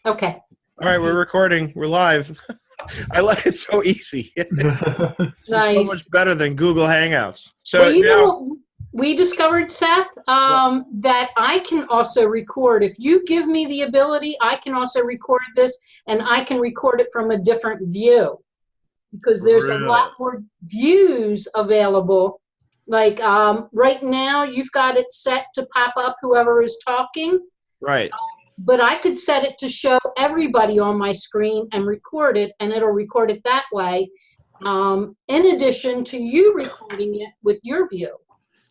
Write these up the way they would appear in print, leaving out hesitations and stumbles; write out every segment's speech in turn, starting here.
Okay. All right, we're recording. We're live. I like it so easy. It's so much better than Google Hangouts. So well, you know what we discovered, Seth, that I can also record. If you give me the ability, I can also record this, and I can record it from a different view because there's a lot more views available. Like right now, you've got it set to pop up whoever is talking. Right. But I could set it to show everybody on my screen and record it, and it'll record it that way, in addition to you recording it with your view.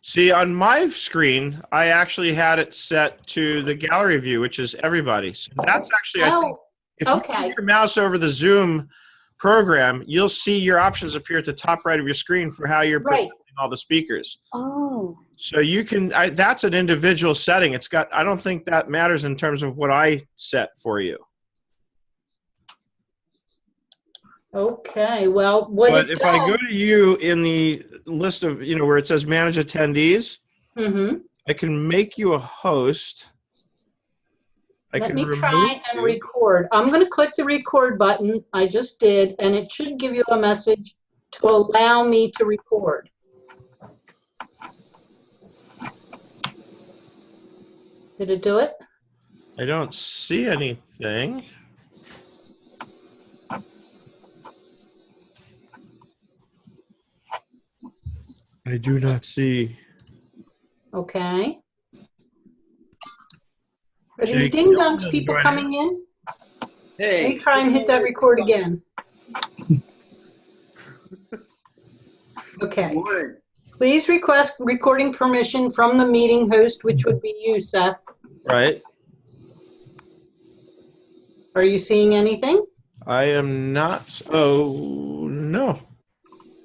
See, on my screen, I actually had it set to the gallery view, which is everybody. So that's actually, I think, if you put your mouse over the Zoom program, you'll see your options appear at the top right of your screen for how you're presenting all the speakers. Oh. So you can, that's an individual setting. It's got, I don't think that matters in terms of what I set for you. Okay, well, but if I go to you in the list of, you know, where it says manage attendees, I can make you a host. Let me try and record. I'm going to click the record button. I just did, and it should give you a message to allow me to record. Did it do it? I don't see anything. I do not see. Okay. Are these ding-dongs people coming in? Hey. Let me try and hit that record again. Okay. Please request recording permission from the meeting host, which would be you, Seth. Right. Are you seeing anything? I am not. Oh, no.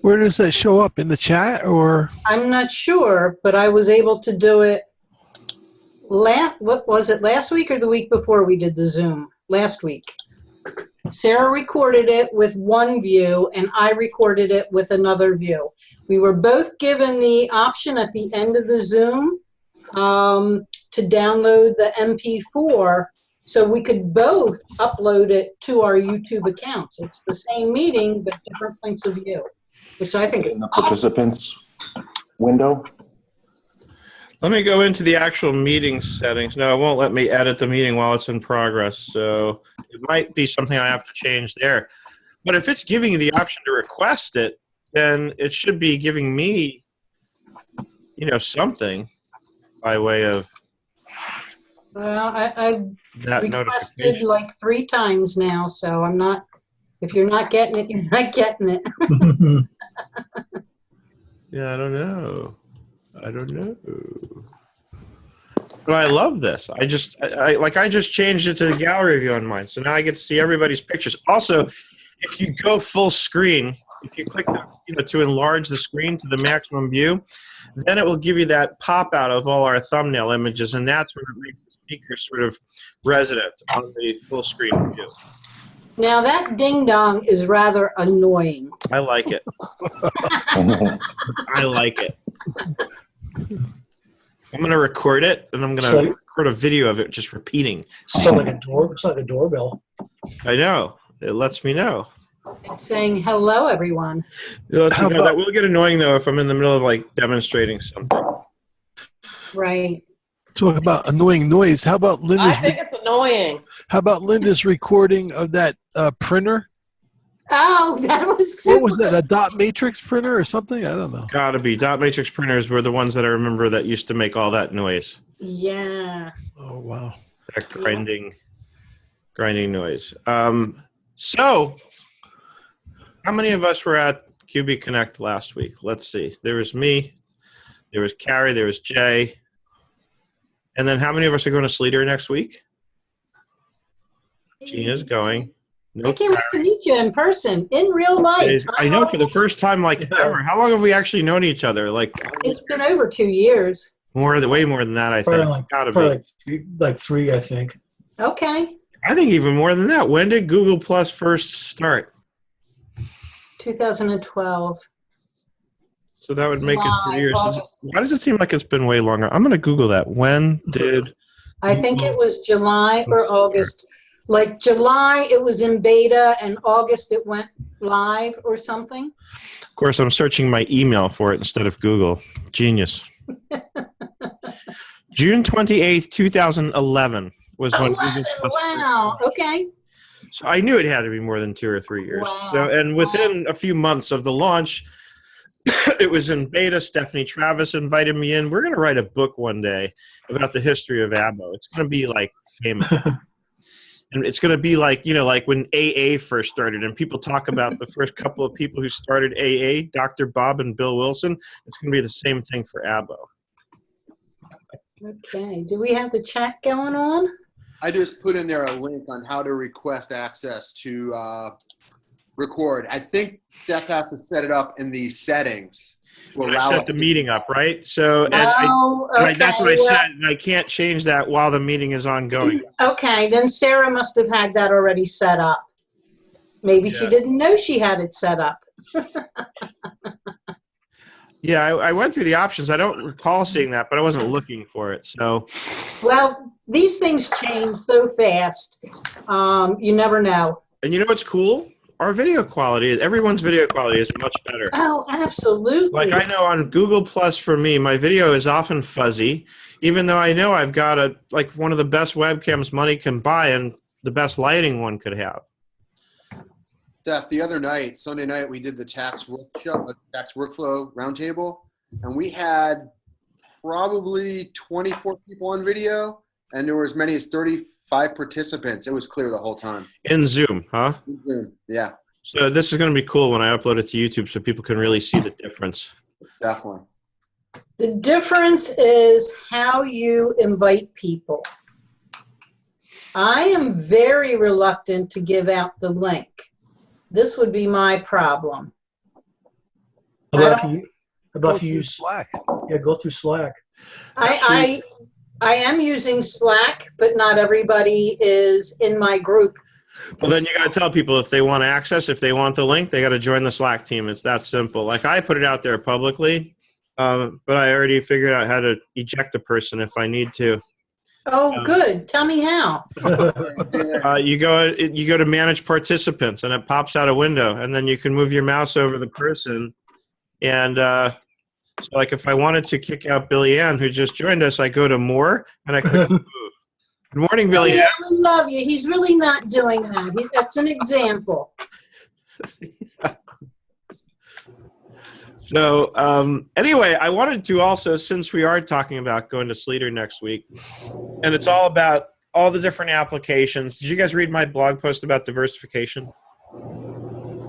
Where does that show up? In the chat or? I'm not sure, but I was able to do it. What was it, last week or the week before we did the Zoom? Last week. Sarah recorded it with one view, and I recorded it with another view. We were both given the option at the end of the Zoom to download the MP4, so we could both upload it to our YouTube accounts. It's the same meeting, but different points of view, which I think is in the participants window. Let me go into the actual meeting settings. No, it won't let me edit the meeting while it's in progress, so it might be something I have to change there. But if it's giving you the option to request it, then it should be giving me, you know, something by way of Well, I've requested like 3 times now, so I'm not, if you're not getting it, you're not getting it. Yeah, I don't know. But I love this. I just changed it to the gallery view on mine, so now I get to see everybody's pictures. Also, if you go full screen, if you click to enlarge the screen to the maximum view, then it will give you that pop out of all our thumbnail images, and that's where it makes the speaker sort of resident on the full screen view. Now that ding dong is rather annoying. I like it. I like it. I'm going to record it, and I'm going to record a video of it just repeating. Looks like a doorbell. I know. It lets me know. It's saying hello, everyone. It lets me know. That will get annoying, though, if I'm in the middle of, like, demonstrating something. Right. Talk about annoying noise. How about Linda's? I think it's annoying. How about Linda's recording of that printer? Oh, that was super. What was that, a dot matrix printer or something? I don't know. Gotta be. Dot matrix printers were the ones that I remember that used to make all that noise. Yeah. Oh, wow. That grinding noise. So, how many of us were at QB Connect last week? Let's see. There was me. There was Carrie. There was Jay. And then how many of us are going to Sleeter next week? Gina's going. I can't wait to meet you in person, in real life. I know, for the first time, like, ever. How long have we actually known each other? Like, it's been over 2 years. Way more than that, I think. Like 3, I think. Okay. I think even more than that. When did Google Plus first start? 2012. So that would make it 3 years. Why does it seem like it's been way longer? I'm going to Google that. When did... I think it was July or August Like July, it was in beta, and August it went live or something? Of course, I'm searching my email for it instead of Google. Genius. June 28th, 2011 was when 11, Google Plus. wow, okay. So I knew it had to be more than 2 or 3 years. Wow. So, and within a few months of the launch, it was in beta. Stephanie Travis invited me in. We're going to write a book one day about the history of ABO. It's going to be like famous. And it's going to be like, you know, like when AA first started and people talk about the first couple of people who started AA, Dr. Bob and Bill Wilson. It's going to be the same thing for ABO. Okay, do we have the chat going on? I just put in there a link on how to request access to record. I think Steph has to set it up in the settings to I allow set us the to- meeting up, right? So and that's what I said. And I can't change that while the meeting is ongoing. Okay, then Sarah must have had that already set up. Maybe she Yeah. didn't know she had it set up. Yeah, I went through the options. I don't recall seeing that, but I wasn't looking for it. So Well, these things change so fast. You never know. and you know what's cool? Our video quality, everyone's video quality is much better. Oh, absolutely. Like I know on Google Plus for me, my video is often fuzzy, even though I know I've got one of the best webcams money can buy and the best lighting one could have. Steph, the other night, Sunday night, we did the tax workshop, tax workflow roundtable, and we had probably 24 people on video, and there were as many as 35 participants. It was clear the whole time. In Zoom, huh? Yeah, So this is going to be cool when I upload it to YouTube so people can really see the difference. definitely. The difference is how you invite people. I am very reluctant to give out the link. This would be my problem. How about if you use, Slack. yeah, go through Slack. I am using Slack, but not everybody is in my group. Well, then you got to tell people if they want access, if they want the link, they got to join the Slack team. It's that simple. Like I put it out there publicly, but I already figured out how to eject a person if I need to. Oh, good. Tell me how. You go to manage participants and it pops out a window and then you can move your mouse over the person. And so like if I wanted to kick out Billy Ann, who just joined us, I go to more and I click move. Good morning, Billy Ann. I love you. He's really not doing that. That's an example. So anyway, I wanted to also, since we are talking about going to Sleeter next week, and it's all about all the different applications. Did you guys read my blog post about diversification?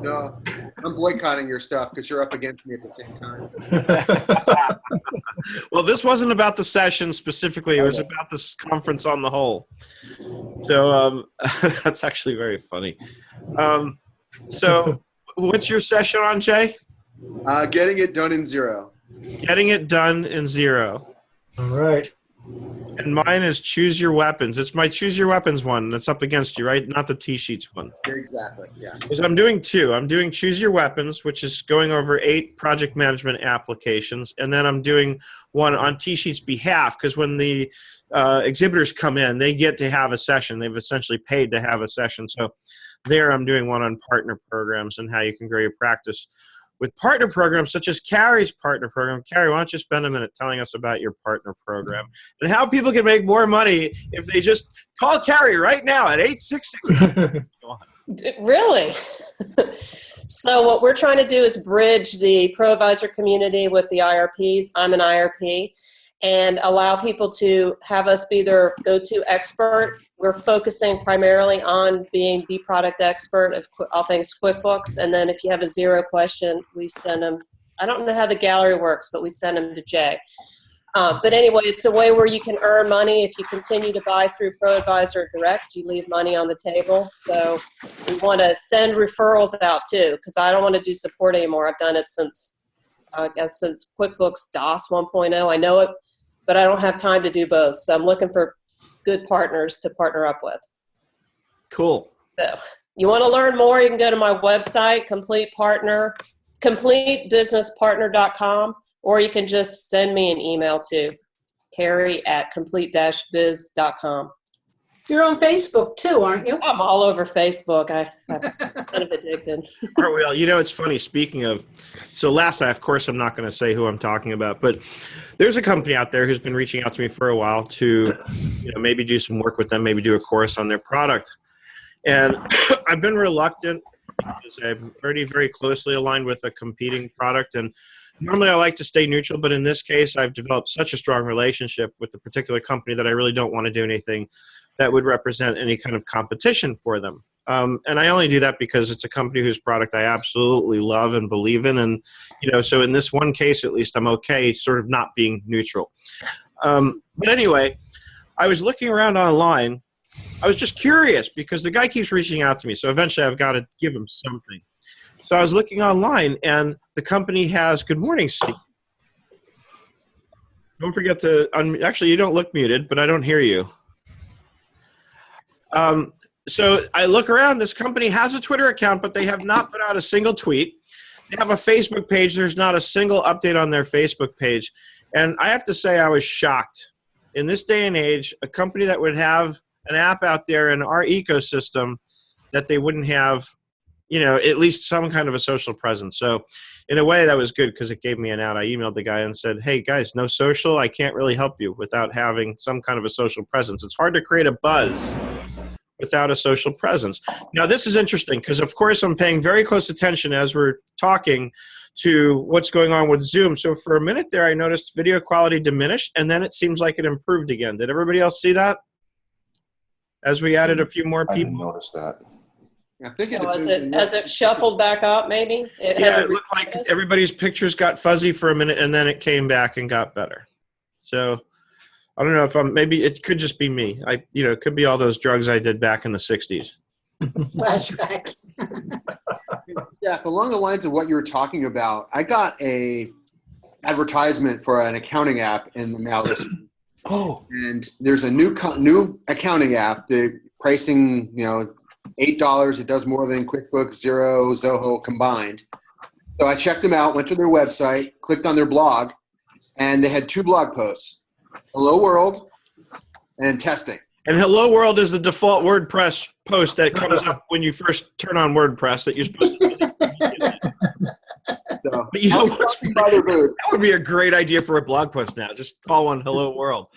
No, I'm boycotting your stuff because you're up against me at the same time. Well, this wasn't about the session specifically. It was about this conference on the whole. So that's actually very funny. So what's your session on, Jay? Getting it done in 0. Getting it done in 0. All right. And mine is choose your weapons. It's my choose your weapons one that's up against you, right? Not the T-sheets one. Exactly, yeah. Because I'm doing 2. I'm doing choose your weapons, which is going over 8 project management applications. And then I'm doing one on T-sheets behalf, because when the exhibitors come in, they get to have a session. They've essentially paid to have a session. So there I'm doing one on partner programs and how you can grow your practice with partner programs such as Carrie's partner program. Carrie, why don't you spend a minute telling us about your partner program and how people can make more money if they just call Carrie right now at 866. Really? So what we're trying to do is bridge the ProAdvisor community with the IRPs. I'm an IRP, and allow people to have us be their go-to expert. We're focusing primarily on being the product expert of all things QuickBooks. And then if you have a 0 question, we send them. I don't know how the gallery works, but we send them to Jay. But anyway, it's a way where you can earn money. If you continue to buy through ProAdvisor Direct, you leave money on the table. So we want to send referrals out too, because I don't want to do support anymore. I've done it since QuickBooks DOS 1.0. I know it, but I don't have time to do both. So I'm looking for good partners to partner up with. Cool. So you want to learn more, you can go to my website, completebusinesspartner.com, or you can just send me an email to Carrie@complete-biz.com. You're on Facebook too, aren't you? I'm all over Facebook. I'm kind of addicted. Well, you know, it's funny. Speaking of, so last night, of course, I'm not going to say who I'm talking about, but there's a company out there who's been reaching out to me for a while to, maybe do some work with them, maybe do a course on their product. And I've been reluctant because I'm already very closely aligned with a competing product. And normally I like to stay neutral, but in this case, I've developed such a strong relationship with the particular company that I really don't want to do anything that would represent any kind of competition for them. And I only do that because it's a company whose product I absolutely love and believe in. And, so in this one case, at least I'm okay sort of not being neutral. But anyway, I was looking around online. I was just curious because the guy keeps reaching out to me. So eventually I've got to give him something. So I was looking online and the company has, good morning, Steve. Don't forget to, actually you don't look muted, but I don't hear you. So I look around, this company has a Twitter account, but they have not put out a single tweet. They have a Facebook page. There's not a single update on their Facebook page. And I have to say I was shocked. In this day and age, a company that would have an app out there in our ecosystem that they wouldn't have, at least some kind of a social presence. So in a way that was good because it gave me an out. I emailed the guy and said, hey guys, no social. I can't really help you without having some kind of a social presence. It's hard to create a buzz without a social presence. Now, this is interesting because, of course, I'm paying very close attention as we're talking to what's going on with Zoom. So for a minute there, I noticed video quality diminished, and then it seems like it improved again. Did everybody else see that? As we added a few more I didn't people? notice that. I think Has it shuffled back up, maybe? It looked like everybody's pictures got fuzzy for a minute, and then it came back and got better. So I don't know if maybe it could just be me. It could be all those drugs I did back in the 60s. Flashback. Jeff, along the lines of what you were talking about, I got a advertisement for an accounting app in the mail this week. Oh. And there's a new accounting app. The pricing, $8. It does more than QuickBooks, Xero, Zoho combined. So I checked them out, went to their website, clicked on their blog, and they had 2 blog posts. Hello World and testing. And Hello World is the default WordPress post that comes up when you first turn on WordPress that you're supposed to do. So, But that would be a great idea for a blog post now. Just call one Hello World.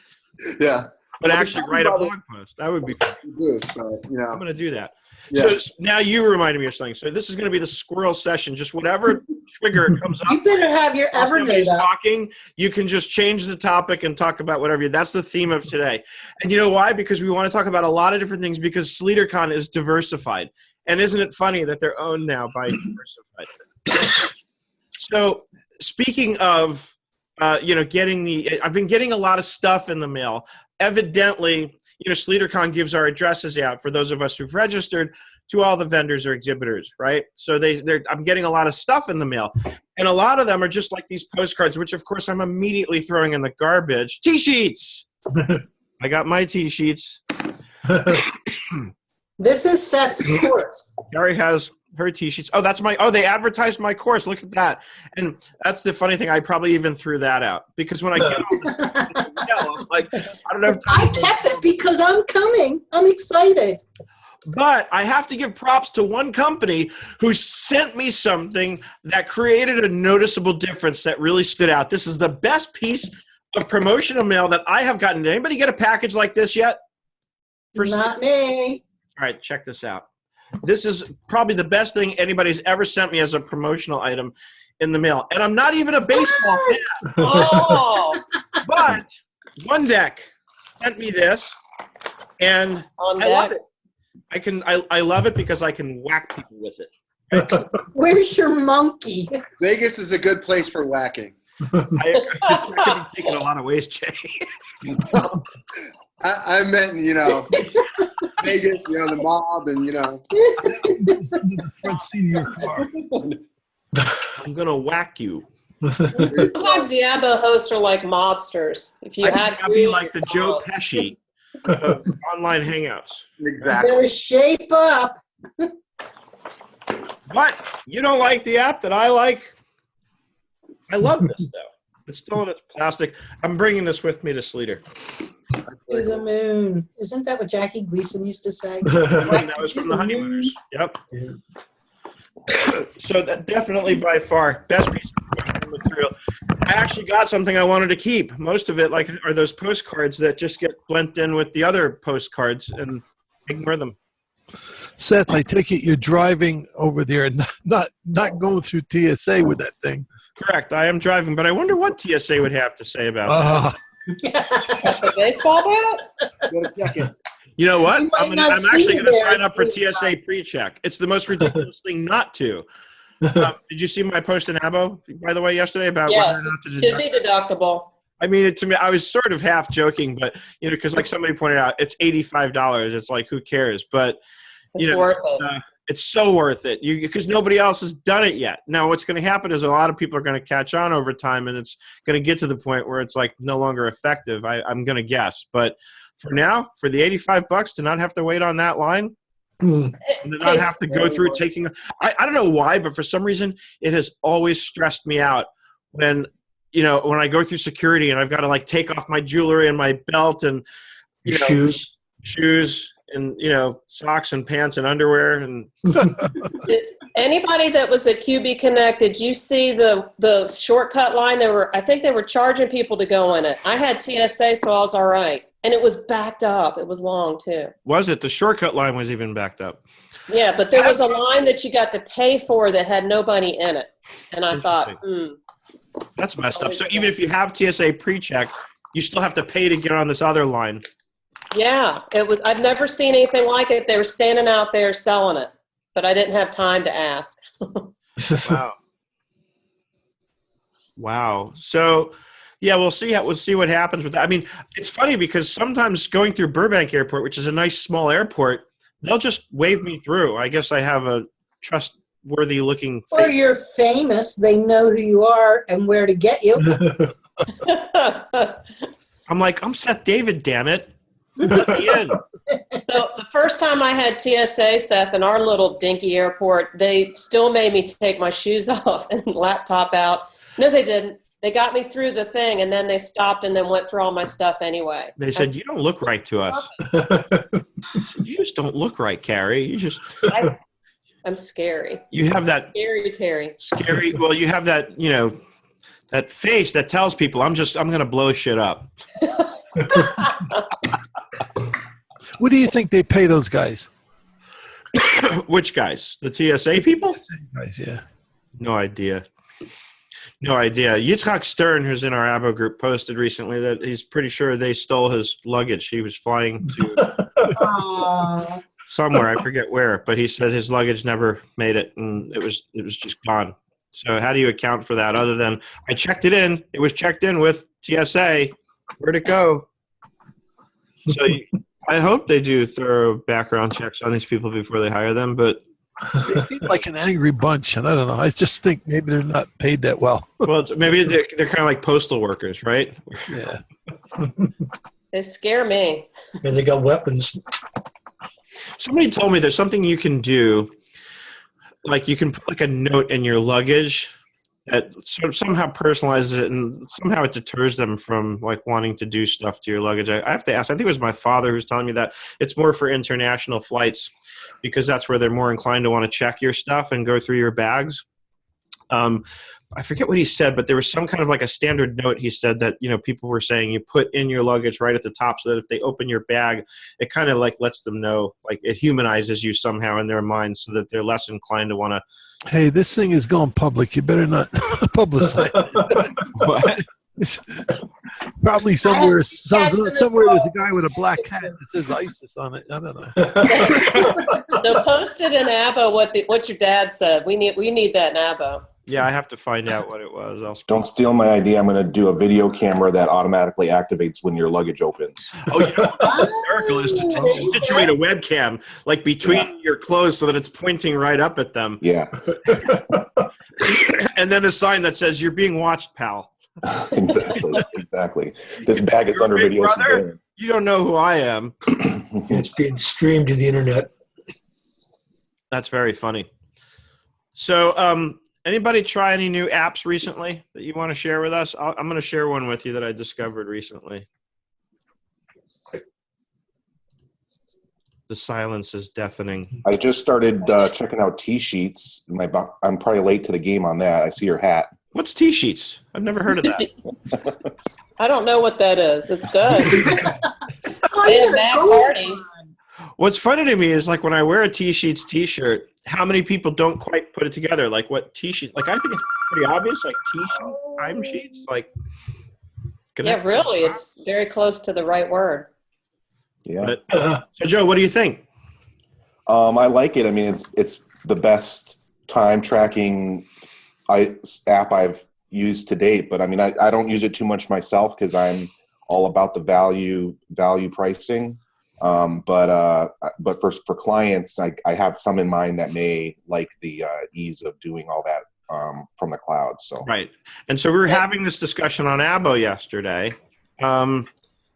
Yeah. But actually write a blog post. That would be fun. I'm going to do that. Yeah. So now you reminded me of something. So this is going to be the squirrel session. Just whatever trigger comes up. You better have your While somebody's Evernote up. talking, you can just change the topic and talk about whatever. That's the theme of today. And you know why? Because we want to talk about a lot of different things because Sleetercon is diversified. And isn't it funny that they're owned now by diversified? So speaking of, I've been getting a lot of stuff in the mail. Evidently, Sleetercon gives our addresses out for those of us who've registered to all the vendors or exhibitors, right? So I'm getting a lot of stuff in the mail. And a lot of them are just like these postcards, which of course I'm immediately throwing in the garbage. T-sheets! I got my T-sheets. This is Seth's course. Gary has her T-sheets. They advertised my course. Look at that. And that's the funny thing. I probably even threw that out because when I get all this stuff, I'm like, I don't have time. I kept it because I'm coming. I'm excited. But I have to give props to one company who sent me something that created a noticeable difference that really stood out. This is the best piece of promotional mail that I have gotten. Did anybody get a package like this yet? Not me. All right, check this out. This is probably the best thing anybody's ever sent me as a promotional item in the mail. And I'm not even a baseball fan. Oh, But One Deck sent me this, and I love it. I love it because I can whack people with it. Where's your monkey? Vegas is a good place for whacking. I can be taken a lot of ways, Jay. I meant, Vegas, the mob, and, The front seat of your car. I'm going to whack you. sometimes the ABBA hosts are like mobsters. If you had I'd be like the Joe Pesci of online hangouts. exactly. Better shape up. But you don't like the app that I like? I love this, though. It's still in its plastic. I'm bringing this with me to Sleater. To the moon. Isn't that what Jackie Gleason used to say? That was from the Honeymooners. Yep. So that definitely by far best piece of material. I actually got something I wanted to keep. Most of it, like, are those postcards that just get blended in with the other postcards, and ignore them. Seth, I take it you're driving over there and not going through TSA with that thing. Correct. I am driving, but I wonder what TSA would have to say about that. The baseball bat? Go to check it. You know what? You might I'm not actually see going to there, sign up for Sleetercon. TSA pre-check. It's the most ridiculous thing not to. Did you see my post in Abo, by the way, yesterday about Yes, whether or not to should deduct? be deductible. I mean, to me, I was sort of half joking, but, you know, because like somebody pointed out, it's $85. It's like, who cares? But, It's you know, worth it. it's so worth it because nobody else has done it yet. Now, what's going to happen is a lot of people are going to catch on over time, and it's going to get to the point where it's like no longer effective. I'm going to guess, but for now, for the $85 to not have to wait on that line, and to not have to go through taking. I don't know why, but for some reason, it has always stressed me out when I go through security and I've got to like take off my jewelry and my belt and Your shoes. And socks and pants and underwear and Anybody that was at QB Connect, did you see the shortcut line? I think they were charging people to go in it. I had TSA, so I was all right. And it was backed up. It was long too. was it? The shortcut line was even backed up. Yeah, but there was a line that you got to pay for that had nobody in it. And I thought, That's messed up. So even if you have TSA pre-check, you still have to pay to get on this other line. yeah, it was. I've never seen anything like it. They were standing out there selling it, but I didn't have time to ask. Wow. Wow. So, yeah, we'll see what happens with that. I mean, it's funny because sometimes going through Burbank Airport, which is a nice small airport, they'll just wave me through. I guess I have a trustworthy looking Or face. you're famous. They know who you are and where to get you. I'm like, I'm Seth David, damn it. Let me in. So the first time I had TSA, Seth, in our little dinky airport, they still made me take my shoes off and laptop out. No, they didn't. They got me through the thing, and then they stopped and then went through all my stuff anyway. They said, you don't look right to us. I said, you just don't look right, Carrie. I'm scary. You have that Scary, Carrie. scary, well, you have that, that face that tells people, I'm going to blow shit up. What do you think they pay those guys? Which guys? The TSA people? Guys, yeah. No idea. Yitzhak Stern, who's in our Abo group, posted recently that he's pretty sure they stole his luggage. He was flying to somewhere, I forget where, but he said his luggage never made it, and it was just gone. So how do you account for that other than I checked it in? It was checked in with TSA. Where'd it go? So I hope they do thorough background checks on these people before they hire them, but They seem like an angry bunch, and I don't know. I just think maybe they're not paid that well. well, maybe they're kind of like postal workers, right? Yeah. They scare me. And they got weapons. Somebody told me there's something you can do, like you can put like a note in your luggage that sort of somehow personalizes it, and somehow it deters them from like wanting to do stuff to your luggage. I have to ask. I think it was my father who's telling me that it's more for international flights because that's where they're more inclined to want to check your stuff and go through your bags. I forget what he said, but there was some kind of like a standard note he said that, people were saying you put in your luggage right at the top so that if they open your bag, it kind of like lets them know, like it humanizes you somehow in their minds so that they're less inclined to want to. Hey, this thing is going public. You better not publicize it. What? It's probably somewhere there's a guy with a black hat that says ISIS on it. I don't know. So post it in Abo what your dad said. We need that in Abo. Yeah, I have to find out what it was. Don't steal my idea. I'm going to do a video camera that automatically activates when your luggage opens. Oh, what's hysterical is to situate a webcam like between your clothes so that it's pointing right up at them. Yeah. And then a sign that says, "You're being watched, pal." Exactly. This bag is under Big video brother? surveillance. You don't know who I am. It's being streamed to the internet. That's very funny. So, Anybody try any new apps recently that you want to share with us? I'm going to share one with you that I discovered recently. The silence is deafening. I just started checking out T-Sheets. I'm probably late to the game on that. I see your hat. What's T-Sheets? I've never heard of that. I don't know what that is. It's good. Oh, They have yeah, mad go parties. on. What's funny to me is like when I wear a T-Sheets t-shirt, how many people don't quite put it together? Like what T-Sheets? Like I think it's pretty obvious, like T-sheet, time sheets, like. Yeah, really. It's very close to the right word. Yeah. So Joe, what do you think? I like it. I mean, it's the best time tracking app I've used to date. But I mean, I don't use it too much myself because I'm all about the value pricing. But for clients, I have some in mind that may like the ease of doing all that from the cloud. So Right. And so we were having this discussion on Abo yesterday.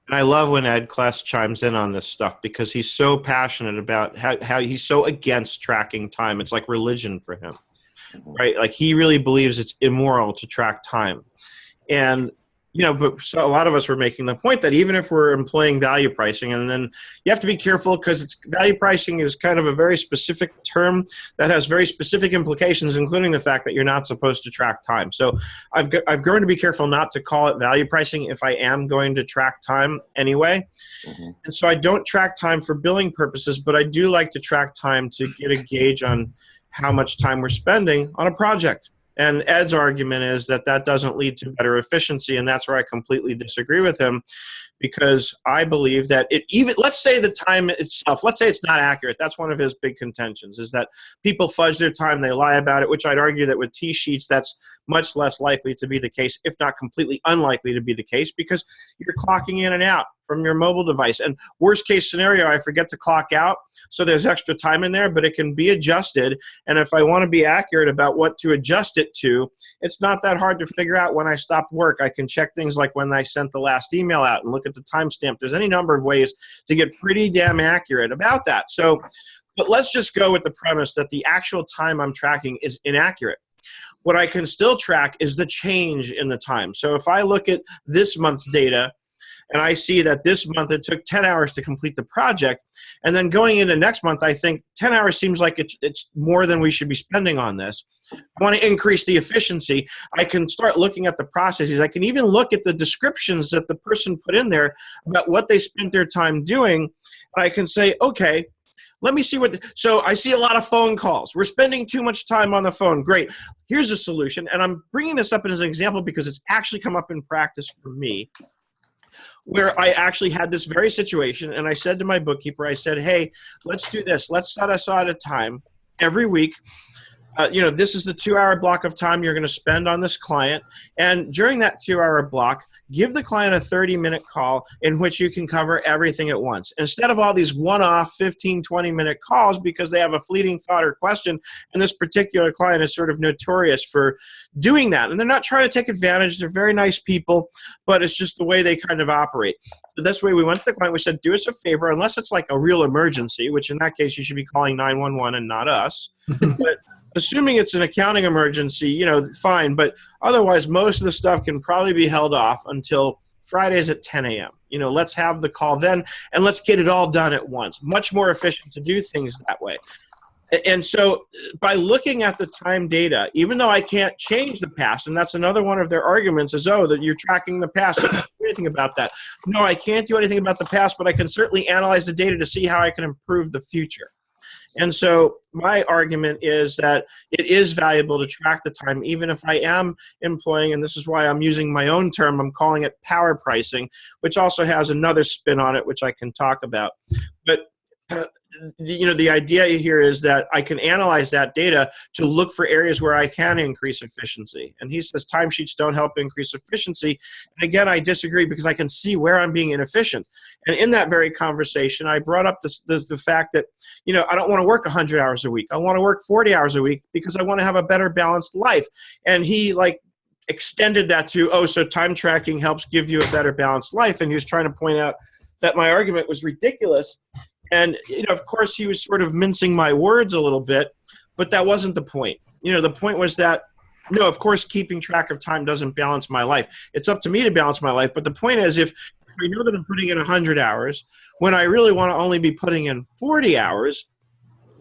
And I love when Ed Kless chimes in on this stuff because he's so passionate about how he's so against tracking time. It's like religion for him, right? Like he really believes it's immoral to track time. And, you know, but so a lot of us were making the point that even if we're employing value pricing, and then you have to be careful because value pricing is kind of a very specific term that has very specific implications, including the fact that you're not supposed to track time. So I've grown to be careful not to call it value pricing if I am going to track time anyway. Mm-hmm. And so I don't track time for billing purposes, but I do like to track time to get a gauge on how much time we're spending on a project. And Ed's argument is that that doesn't lead to better efficiency, and that's where I completely disagree with him, because I believe that let's say the time itself, let's say it's not accurate. That's one of his big contentions, is that people fudge their time, they lie about it, which I'd argue that with T-Sheets, that's much less likely to be the case, if not completely unlikely to be the case, because you're clocking in and out from your mobile device. And worst case scenario, I forget to clock out, so there's extra time in there, but it can be adjusted. And if I want to be accurate about what to adjust it to, it's not that hard to figure out when I stopped work. I can check things like when I sent the last email out and look at the timestamp. There's any number of ways to get pretty damn accurate about that. So, but let's just go with the premise that the actual time I'm tracking is inaccurate. What I can still track is the change in the time. So if I look at this month's data, and I see that this month it took 10 hours to complete the project, and then going into next month, I think 10 hours seems like it's more than we should be spending on this. I want to increase the efficiency. I can start looking at the processes. I can even look at the descriptions that the person put in there about what they spent their time doing. And I can say, okay, let me see so I see a lot of phone calls. We're spending too much time on the phone. Great. Here's a solution. And I'm bringing this up as an example because it's actually come up in practice for me, where I actually had this very situation, and I said to my bookkeeper, I said, hey, let's do this. Let's set aside a time every week. This is the 2-hour block of time you're going to spend on this client. And during that 2-hour block, give the client a 30-minute call in which you can cover everything at once. Instead of all these one-off 15, 20-minute calls because they have a fleeting thought or question, and this particular client is sort of notorious for doing that. And they're not trying to take advantage. They're very nice people, but it's just the way they kind of operate. So this way we went to the client. We said, do us a favor, unless it's like a real emergency, which in that case you should be calling 911 and not us. But assuming it's an accounting emergency, fine. But otherwise, most of the stuff can probably be held off until Fridays at 10 a.m. Let's have the call then, and let's get it all done at once. Much more efficient to do things that way. And so by looking at the time data, even though I can't change the past, and that's another one of their arguments is, that you're tracking the past. You can't do anything about that. No, I can't do anything about the past, but I can certainly analyze the data to see how I can improve the future. And so my argument is that it is valuable to track the time, even if I am employing, and this is why I'm using my own term, I'm calling it power pricing, which also has another spin on it, which I can talk about. But the idea here is that I can analyze that data to look for areas where I can increase efficiency. And he says timesheets don't help increase efficiency. And again, I disagree because I can see where I'm being inefficient. And in that very conversation, I brought up the fact that, I don't want to work 100 hours a week. I want to work 40 hours a week because I want to have a better balanced life. And he extended that to, so time tracking helps give you a better balanced life. And he was trying to point out that my argument was ridiculous. And, of course, he was sort of mincing my words a little bit, but that wasn't the point. The point was that no, of course, keeping track of time doesn't balance my life. It's up to me to balance my life. But the point is, if I know that I'm putting in 100 hours, when I really want to only be putting in 40 hours,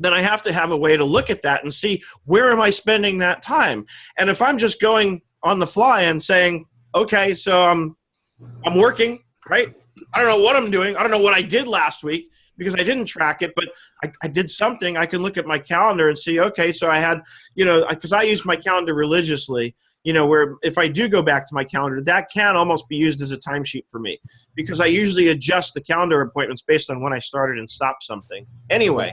then I have to have a way to look at that and see, where am I spending that time? And if I'm just going on the fly and saying, okay, so I'm working, right? I don't know what I'm doing. I don't know what I did last week because I didn't track it, but I did something. I can look at my calendar and see, okay, so I had, because I use my calendar religiously, where if I do go back to my calendar, that can almost be used as a timesheet for me because I usually adjust the calendar appointments based on when I started and stopped something. Anyway,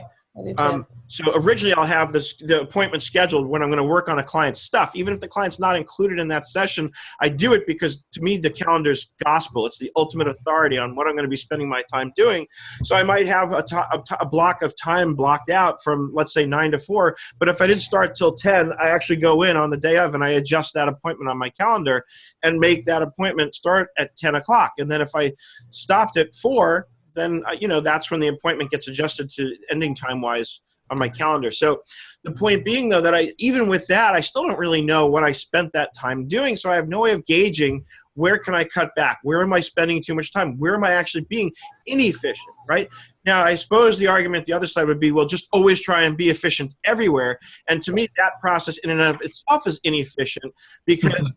so originally I'll have the appointment scheduled when I'm going to work on a client's stuff. Even if the client's not included in that session, I do it because to me the calendar's gospel. It's the ultimate authority on what I'm going to be spending my time doing. So I might have a block of time blocked out from, let's say, 9 to 4. But if I didn't start till 10, I actually go in on the day of and I adjust that appointment on my calendar and make that appointment start at 10 o'clock. And then if I stopped at 4, then, that's when the appointment gets adjusted to ending time-wise on my calendar. So the point being, though, that even with that, I still don't really know what I spent that time doing. So I have no way of gauging where can I cut back? Where am I spending too much time? Where am I actually being inefficient, right? Now, I suppose the argument, the other side would be, well, just always try and be efficient everywhere. And to me, that process in and of itself is inefficient because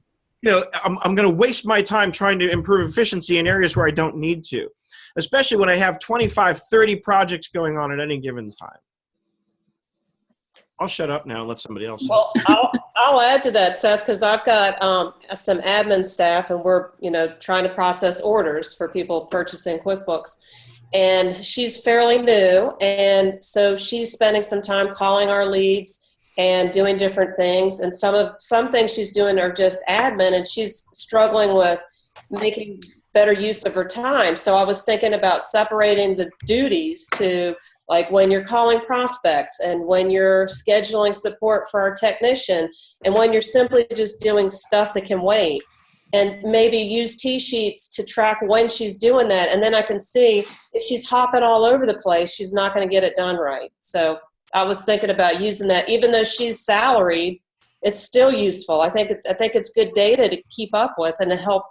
I'm going to waste my time trying to improve efficiency in areas where I don't need to, especially when I have 25, 30 projects going on at any given time. I'll shut up now and let somebody else. Well, I'll add to that, Seth, because I've got some admin staff, and we're trying to process orders for people purchasing QuickBooks. And she's fairly new, and so she's spending some time calling our leads and doing different things. And some things she's doing are just admin, and she's struggling with making better use of her time. So I was thinking about separating the duties to, like, when you're calling prospects and when you're scheduling support for our technician and when you're simply just doing stuff that can wait, and maybe use T-sheets to track when she's doing that. And then I can see if she's hopping all over the place, she's not going to get it done right. So I was thinking about using that. Even though she's salaried, it's still useful. I think it's good data to keep up with and to help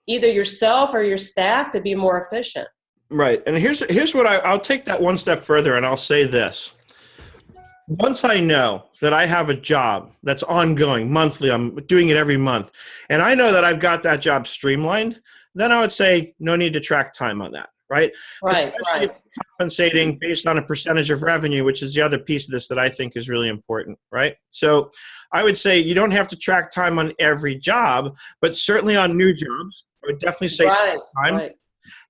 either yourself or your staff to be more efficient. Right. And here's what I'll take that one step further, and I'll say this. Once I know that I have a job that's ongoing monthly, I'm doing it every month, and I know that I've got that job streamlined, then I would say no need to track time on that. Right. Especially compensating based on a percentage of revenue, which is the other piece of this that I think is really important. Right. So I would say you don't have to track time on every job, but certainly on new jobs, I would definitely say time. Right.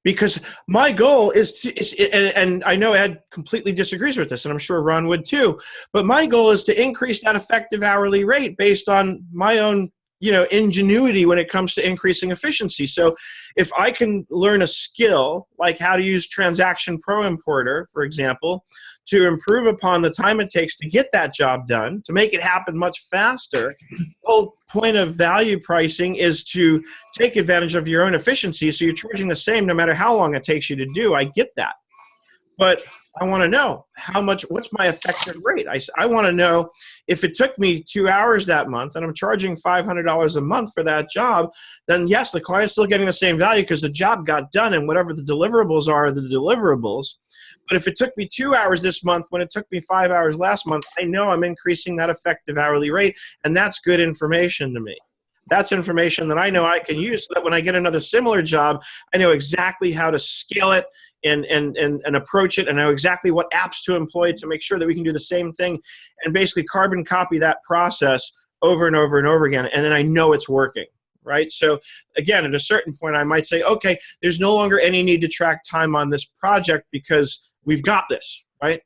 Because my goal is and I know Ed completely disagrees with this, and I'm sure Ron would too, but my goal is to increase that effective hourly rate based on my own ingenuity when it comes to increasing efficiency. So if I can learn a skill like how to use Transaction Pro Importer, for example, to improve upon the time it takes to get that job done, to make it happen much faster, the whole point of value pricing is to take advantage of your own efficiency. So you're charging the same no matter how long it takes you to do. I get that. But I want to know what's my effective rate? I want to know if it took me 2 hours that month and I'm charging $500 a month for that job, then yes, the client's still getting the same value because the job got done and whatever the deliverables are the deliverables. But if it took me 2 hours this month when it took me 5 hours last month, I know I'm increasing that effective hourly rate, and that's good information to me. That's information that I know I can use so that when I get another similar job, I know exactly how to scale it and approach it, and know exactly what apps to employ to make sure that we can do the same thing and basically carbon copy that process over and over and over again, and then I know it's working, right? So again, at a certain point, I might say, okay, there's no longer any need to track time on this project because we've got this, right?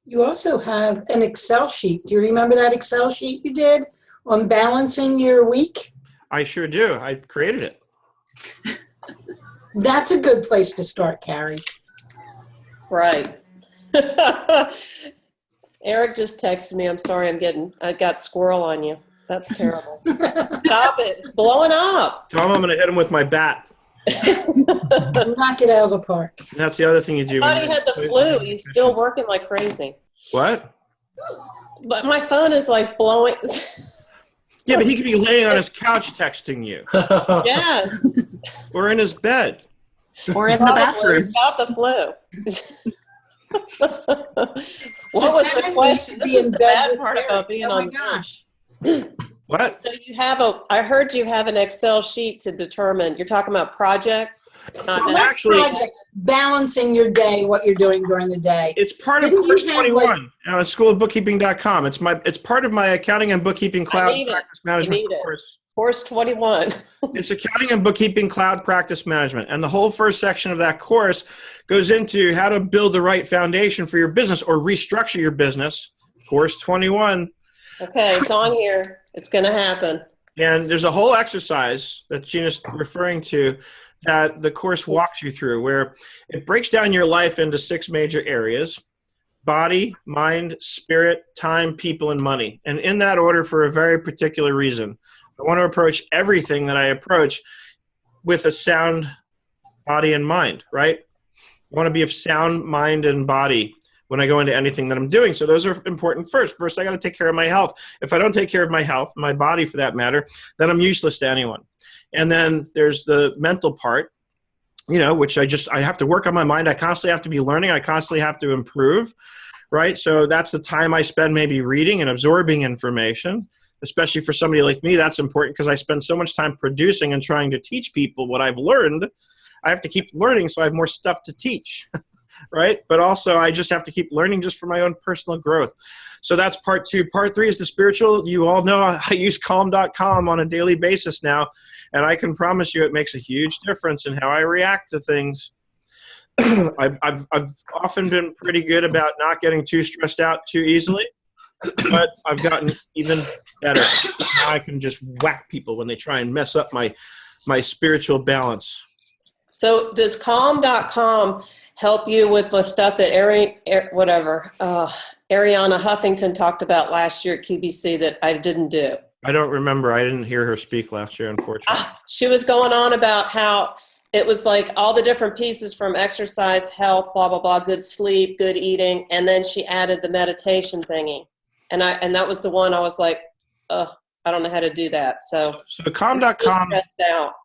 You also have an Excel sheet. Do you remember that Excel sheet you did on balancing your week? I sure do. I created it. That's a good place to start, Carrie. Right. Eric just texted me. I'm sorry, I got squirrel on you. That's terrible. Stop it. It's blowing up. Tom, I'm going to hit him with my bat. Knock it out of the park. And that's the other thing you do. I thought he had the flu. He's still working like crazy. What? But my phone is like blowing. Yeah, but he could be laying on his couch texting you, Yes. or in his bed. Or in the bathroom. About the flu. What was the question? This is the bad part about being on Zoom. gosh. What? So I heard you have an Excel sheet to determine, you're talking about projects? Not Well, necessarily- actually- Projects, balancing your day, what you're doing during the day. It's part of Didn't you course have, 21 at schoolofbookkeeping.com. It's part of my accounting and bookkeeping cloud need it. practice management need it. course. Course 21. It's accounting and bookkeeping cloud practice management. And the whole first section of that course goes into how to build the right foundation for your business or restructure your business. Course 21. Okay, it's on here. It's going to happen. And there's a whole exercise that Gina's referring to that the course walks you through where it breaks down your life into 6 major areas: body, mind, spirit, time, people, and money. And in that order for a very particular reason. I want to approach everything that I approach with a sound body and mind, right? I want to be of sound mind and body when I go into anything that I'm doing. So those are important first. First, I got to take care of my health. If I don't take care of my health, my body for that matter, then I'm useless to anyone. And then there's the mental part, which I have to work on my mind. I constantly have to be learning. I constantly have to improve, right? So that's the time I spend maybe reading and absorbing information. Especially for somebody like me, that's important because I spend so much time producing and trying to teach people what I've learned. I have to keep learning so I have more stuff to teach, right? But also I just have to keep learning just for my own personal growth. So that's part 2. Part 3 is the spiritual. You all know I use calm.com on a daily basis now, and I can promise you it makes a huge difference in how I react to things. I've often been pretty good about not getting too stressed out too easily. But I've gotten even better. Now I can just whack people when they try and mess up my spiritual balance. So does calm.com help you with the stuff that Ariana Huffington talked about last year at QBC that I didn't do? I don't remember. I didn't hear her speak last year, unfortunately. She was going on about how it was like all the different pieces from exercise, health, blah, blah, blah, good sleep, good eating. And then she added the meditation thingy. And that was the one I was like, I don't know how to do that. So calm.com,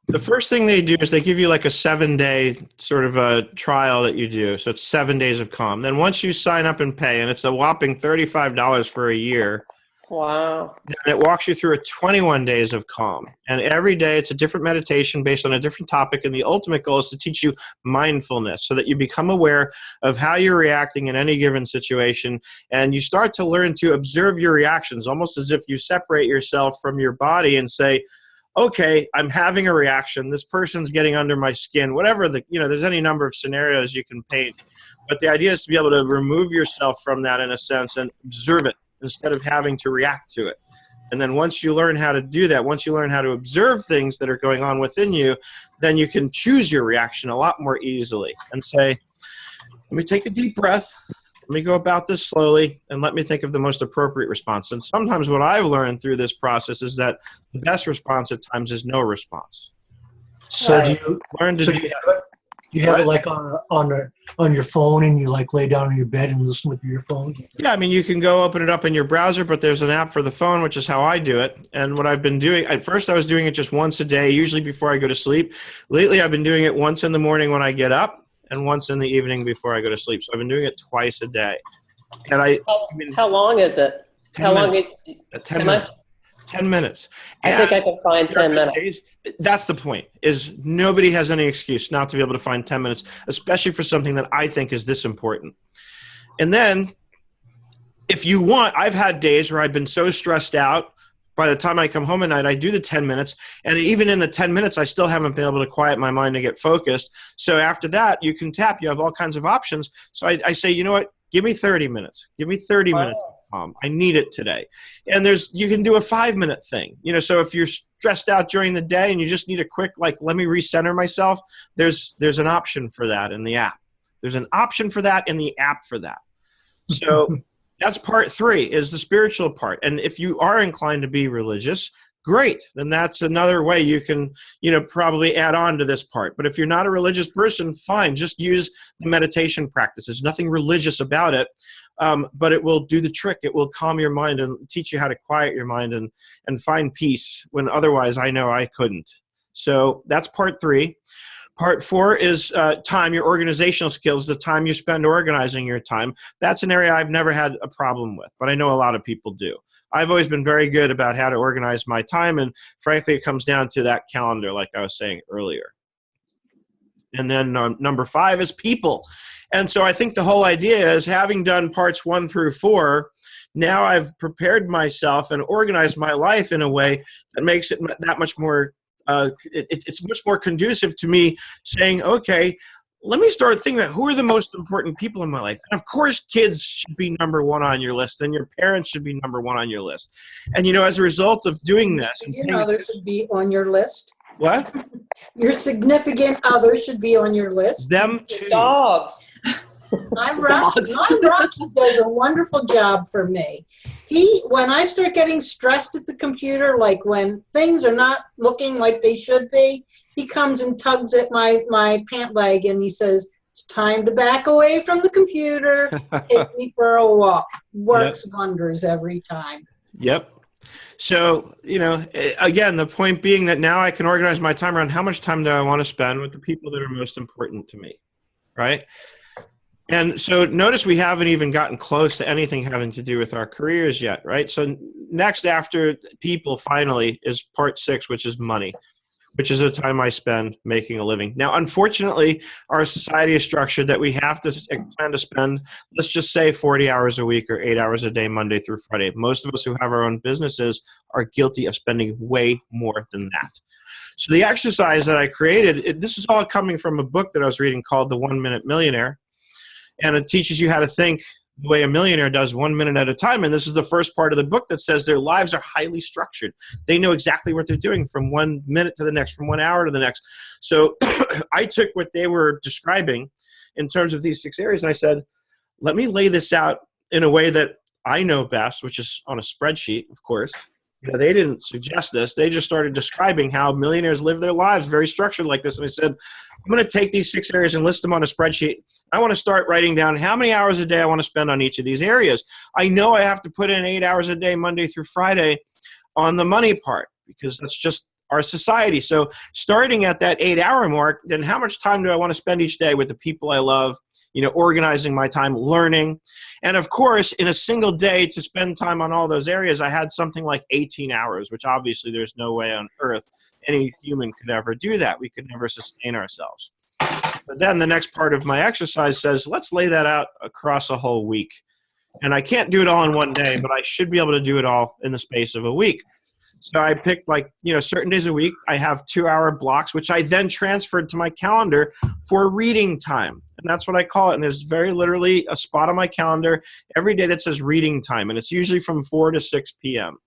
the first thing they do is they give you like a 7-day sort of a trial that you do. So it's 7 days of Calm. Then once you sign up and pay, and it's a whopping $35 for a year. Wow. And it walks you through 21 days of Calm. And every day it's a different meditation based on a different topic. And the ultimate goal is to teach you mindfulness so that you become aware of how you're reacting in any given situation. And you start to learn to observe your reactions, almost as if you separate yourself from your body and say, okay, I'm having a reaction. This person's getting under my skin, whatever there's any number of scenarios you can paint. But the idea is to be able to remove yourself from that in a sense and observe it, instead of having to react to it. And then once you learn how to do that, once you learn how to observe things that are going on within you, then you can choose your reaction a lot more easily and say, let me take a deep breath, let me go about this slowly, and let me think of the most appropriate response. And sometimes what I've learned through this process is that the best response at times is no response. So do you have it like on your phone, and you like lay down on your bed and listen with your phone? Yeah, I mean, you can go open it up in your browser, but there's an app for the phone, which is how I do it. And what I've been doing, at first I was doing it just once a day, usually before I go to sleep. Lately, I've been doing it once in the morning when I get up and once in the evening before I go to sleep. So I've been doing it twice a day. And how long is it? 10 minutes. 10 minutes. 10 minutes. I think I can find 10 minutes. That's the point, is nobody has any excuse not to be able to find 10 minutes, especially for something that I think is this important. And then if you want, I've had days where I've been so stressed out, by the time I come home at night, I do the 10 minutes. And even in the 10 minutes, I still haven't been able to quiet my mind to get focused. So after that, you can tap. You have all kinds of options. So I say, you know what? Give me 30 minutes. Give me 30 minutes. I need it today. And you can do a 5-minute thing. So if you're stressed out during the day and you just need a quick, let me recenter myself, there's an option for that in the app. There's an option for that in the app for that. So that's part 3, is the spiritual part. And if you are inclined to be religious, great. Then that's another way you can, probably add on to this part. But if you're not a religious person, fine. Just use the meditation practice. There's nothing religious about it. but it will do the trick. It will calm your mind and teach you how to quiet your mind and find peace when otherwise I know I couldn't. So that's part 3. Part 4 is time, your organizational skills, the time you spend organizing your time. That's an area I've never had a problem with, but I know a lot of people do. I've always been very good about how to organize my time, and frankly, it comes down to that calendar, like I was saying earlier. And then number 5 is people. And so I think the whole idea is, having done parts 1 through 4, now I've prepared myself and organized my life in a way that makes it that much more, it's much more conducive to me saying, okay, let me start thinking about who are the most important people in my life. And of course, kids should be number 1 on your list, and your parents should be number 1 on your list. And, as a result of doing this. Significant others should be on your list. What? Your significant others should be on your list. Them too. Dogs. My Rocky does a wonderful job for me. When I start getting stressed at the computer, like when things are not looking like they should be, he comes and tugs at my pant leg and he says, it's time to back away from the computer, take me for a walk. Works wonders every time. Yep. So, again, the point being that now I can organize my time around how much time do I want to spend with the people that are most important to me, right? And so notice we haven't even gotten close to anything having to do with our careers yet, right? So next after people finally is part 6, which is money, which is the time I spend making a living. Now, unfortunately, our society is structured that we have to plan to spend, let's just say 40 hours a week or 8 hours a day, Monday through Friday. Most of us who have our own businesses are guilty of spending way more than that. So the exercise that I created, this is all coming from a book that I was reading called The 1 Minute Millionaire. And it teaches you how to think the way a millionaire does, 1 minute at a time. And this is the first part of the book that says their lives are highly structured. They know exactly what they're doing from 1 minute to the next, from 1 hour to the next. So I took what they were describing in terms of these 6 areas, and I said, let me lay this out in a way that I know best, which is on a spreadsheet, of course. They didn't suggest this. They just started describing how millionaires live their lives very structured like this. And I said, I'm going to take these 6 areas and list them on a spreadsheet. I want to start writing down how many hours a day I want to spend on each of these areas. I know I have to put in 8 hours a day, Monday through Friday, on the money part, because that's just our society. So starting at that 8-hour mark, then how much time do I want to spend each day with the people I love, organizing my time, learning. And of course, in a single day to spend time on all those areas, I had something like 18 hours, which obviously there's no way on earth any human could ever do that. We could never sustain ourselves. But then the next part of my exercise says, let's lay that out across a whole week. And I can't do it all in one day, but I should be able to do it all in the space of a week. So I picked certain days a week. I have 2-hour blocks, which I then transferred to my calendar for reading time. And that's what I call it. And there's very literally a spot on my calendar every day that says reading time. And it's usually from 4 to 6 p.m.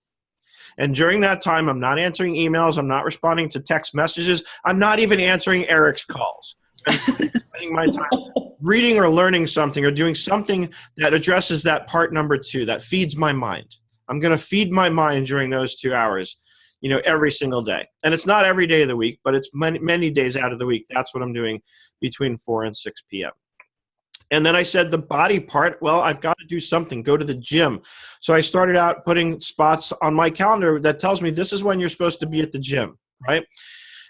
And during that time, I'm not answering emails. I'm not responding to text messages. I'm not even answering Eric's calls. I'm spending my time reading or learning something or doing something that addresses that part number 2, that feeds my mind. I'm going to feed my mind during those 2 hours, every single day. And it's not every day of the week, but it's many days out of the week. That's what I'm doing between 4 and 6 p.m. And then I said the body part, well, I've got to do something, go to the gym. So I started out putting spots on my calendar that tells me this is when you're supposed to be at the gym, right?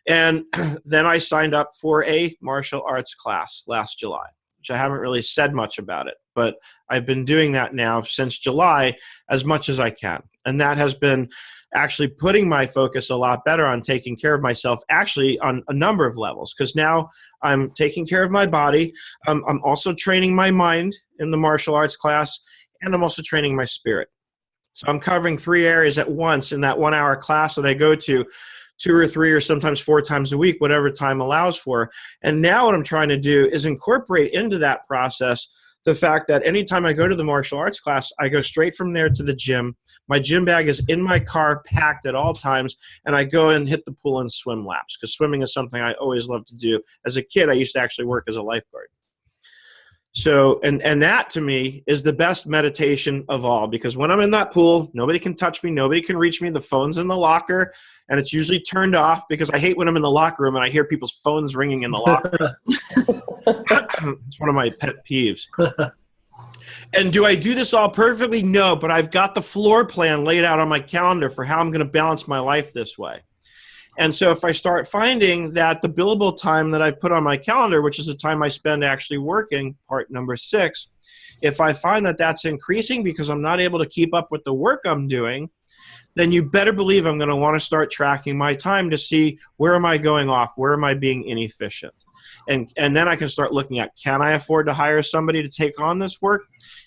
And then I signed up for a martial arts class last July, which I haven't really said much about it, but I've been doing that now since July as much as I can. And that has been actually putting my focus a lot better on taking care of myself, actually on a number of levels, because now I'm taking care of my body. I'm also training my mind in the martial arts class, and I'm also training my spirit. So I'm covering 3 areas at once in that 1-hour class that I go to 2 or 3 or sometimes 4 times a week, whatever time allows for. And now what I'm trying to do is incorporate into that process the fact that anytime I go to the martial arts class, I go straight from there to the gym. My gym bag is in my car, packed at all times, and I go and hit the pool and swim laps, because swimming is something I always loved to do. As a kid, I used to actually work as a lifeguard. So, and that to me is the best meditation of all, because when I'm in that pool, nobody can touch me, nobody can reach me, the phone's in the locker, and it's usually turned off, because I hate when I'm in the locker room and I hear people's phones ringing in the locker room. It's one of my pet peeves. And do I do this all perfectly? No, but I've got the floor plan laid out on my calendar for how I'm going to balance my life this way. And so if I start finding that the billable time that I put on my calendar, which is the time I spend actually working, part number 6, if I find that that's increasing because I'm not able to keep up with the work I'm doing, then you better believe I'm going to want to start tracking my time to see where am I going off, where am I being inefficient. And then I can start looking at, can I afford to hire somebody to take on this work?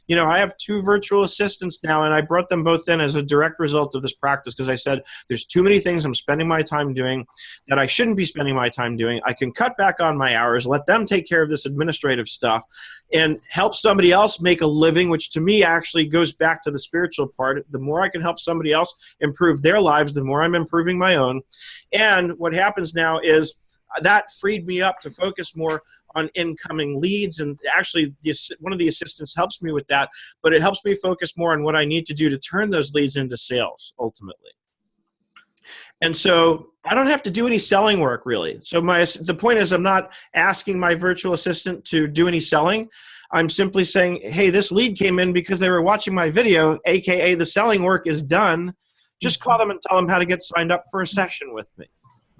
You know, I have 2 virtual assistants now, and I brought them both in as a direct result of this practice because I said, there's too many things I'm spending my time doing that I shouldn't be spending my time doing. I can cut back on my hours, let them take care of this administrative stuff, and help somebody else make a living, which to me actually goes back to the spiritual part. The more I can help somebody else improve their lives, the more I'm improving my own. And what happens now is that freed me up to focus more on incoming leads. And actually, one of the assistants helps me with that, but it helps me focus more on what I need to do to turn those leads into sales, ultimately. And so I don't have to do any selling work, really. So the point is, I'm not asking my virtual assistant to do any selling. I'm simply saying, hey, this lead came in because they were watching my video, AKA the selling work is done. Just call them and tell them how to get signed up for a session with me.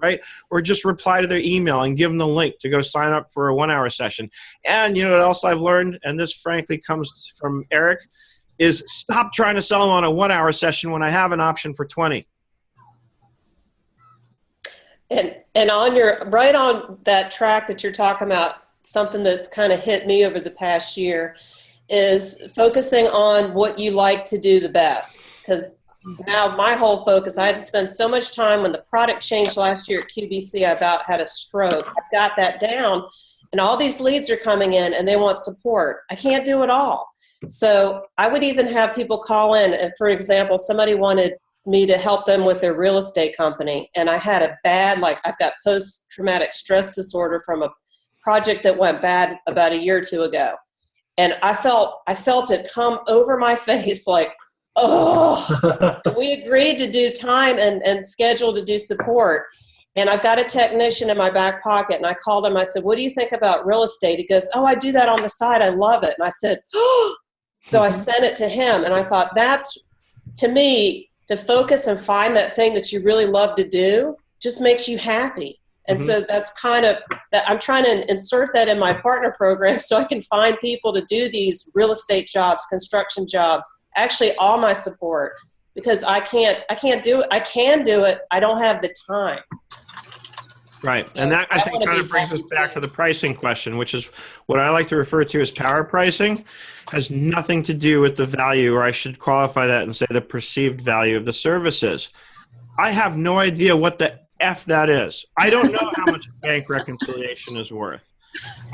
Right? Or just reply to their email and give them the link to go sign up for a 1-hour session. And you know what else I've learned, and this frankly comes from Eric, is stop trying to sell them on a 1-hour session when I have an option for 20. And on right on that track that you're talking about, something that's kind of hit me over the past year is focusing on what you like to do the best. Because now my whole focus, I had to spend so much time when the product changed last year at QBC, I about had a stroke. I got that down, and all these leads are coming in and they want support. I can't do it all. So I would even have people call in, and for example, somebody wanted me to help them with their real estate company, and I had a bad, I've got post-traumatic stress disorder from a project that went bad about a year or 2 ago. And I felt it come over my face we agreed to do time and schedule to do support. And I've got a technician in my back pocket, and I called him. I said, what do you think about real estate? He goes, oh, I do that on the side. I love it. And I said, oh. So I sent it to him, and I thought, that's, to me, to focus and find that thing that you really love to do just makes you happy. And so that's kind of, I'm trying to insert that in my partner program so I can find people to do these real estate jobs, construction jobs, actually all my support, because I can't do it. I can do it. I don't have the time. Right. So and that, I think, kind of brings us back to the pricing question, which is what I like to refer to as power pricing. Has nothing to do with the value, or I should qualify that and say the perceived value of the services. I have no idea what the F that is. I don't know how much bank reconciliation is worth.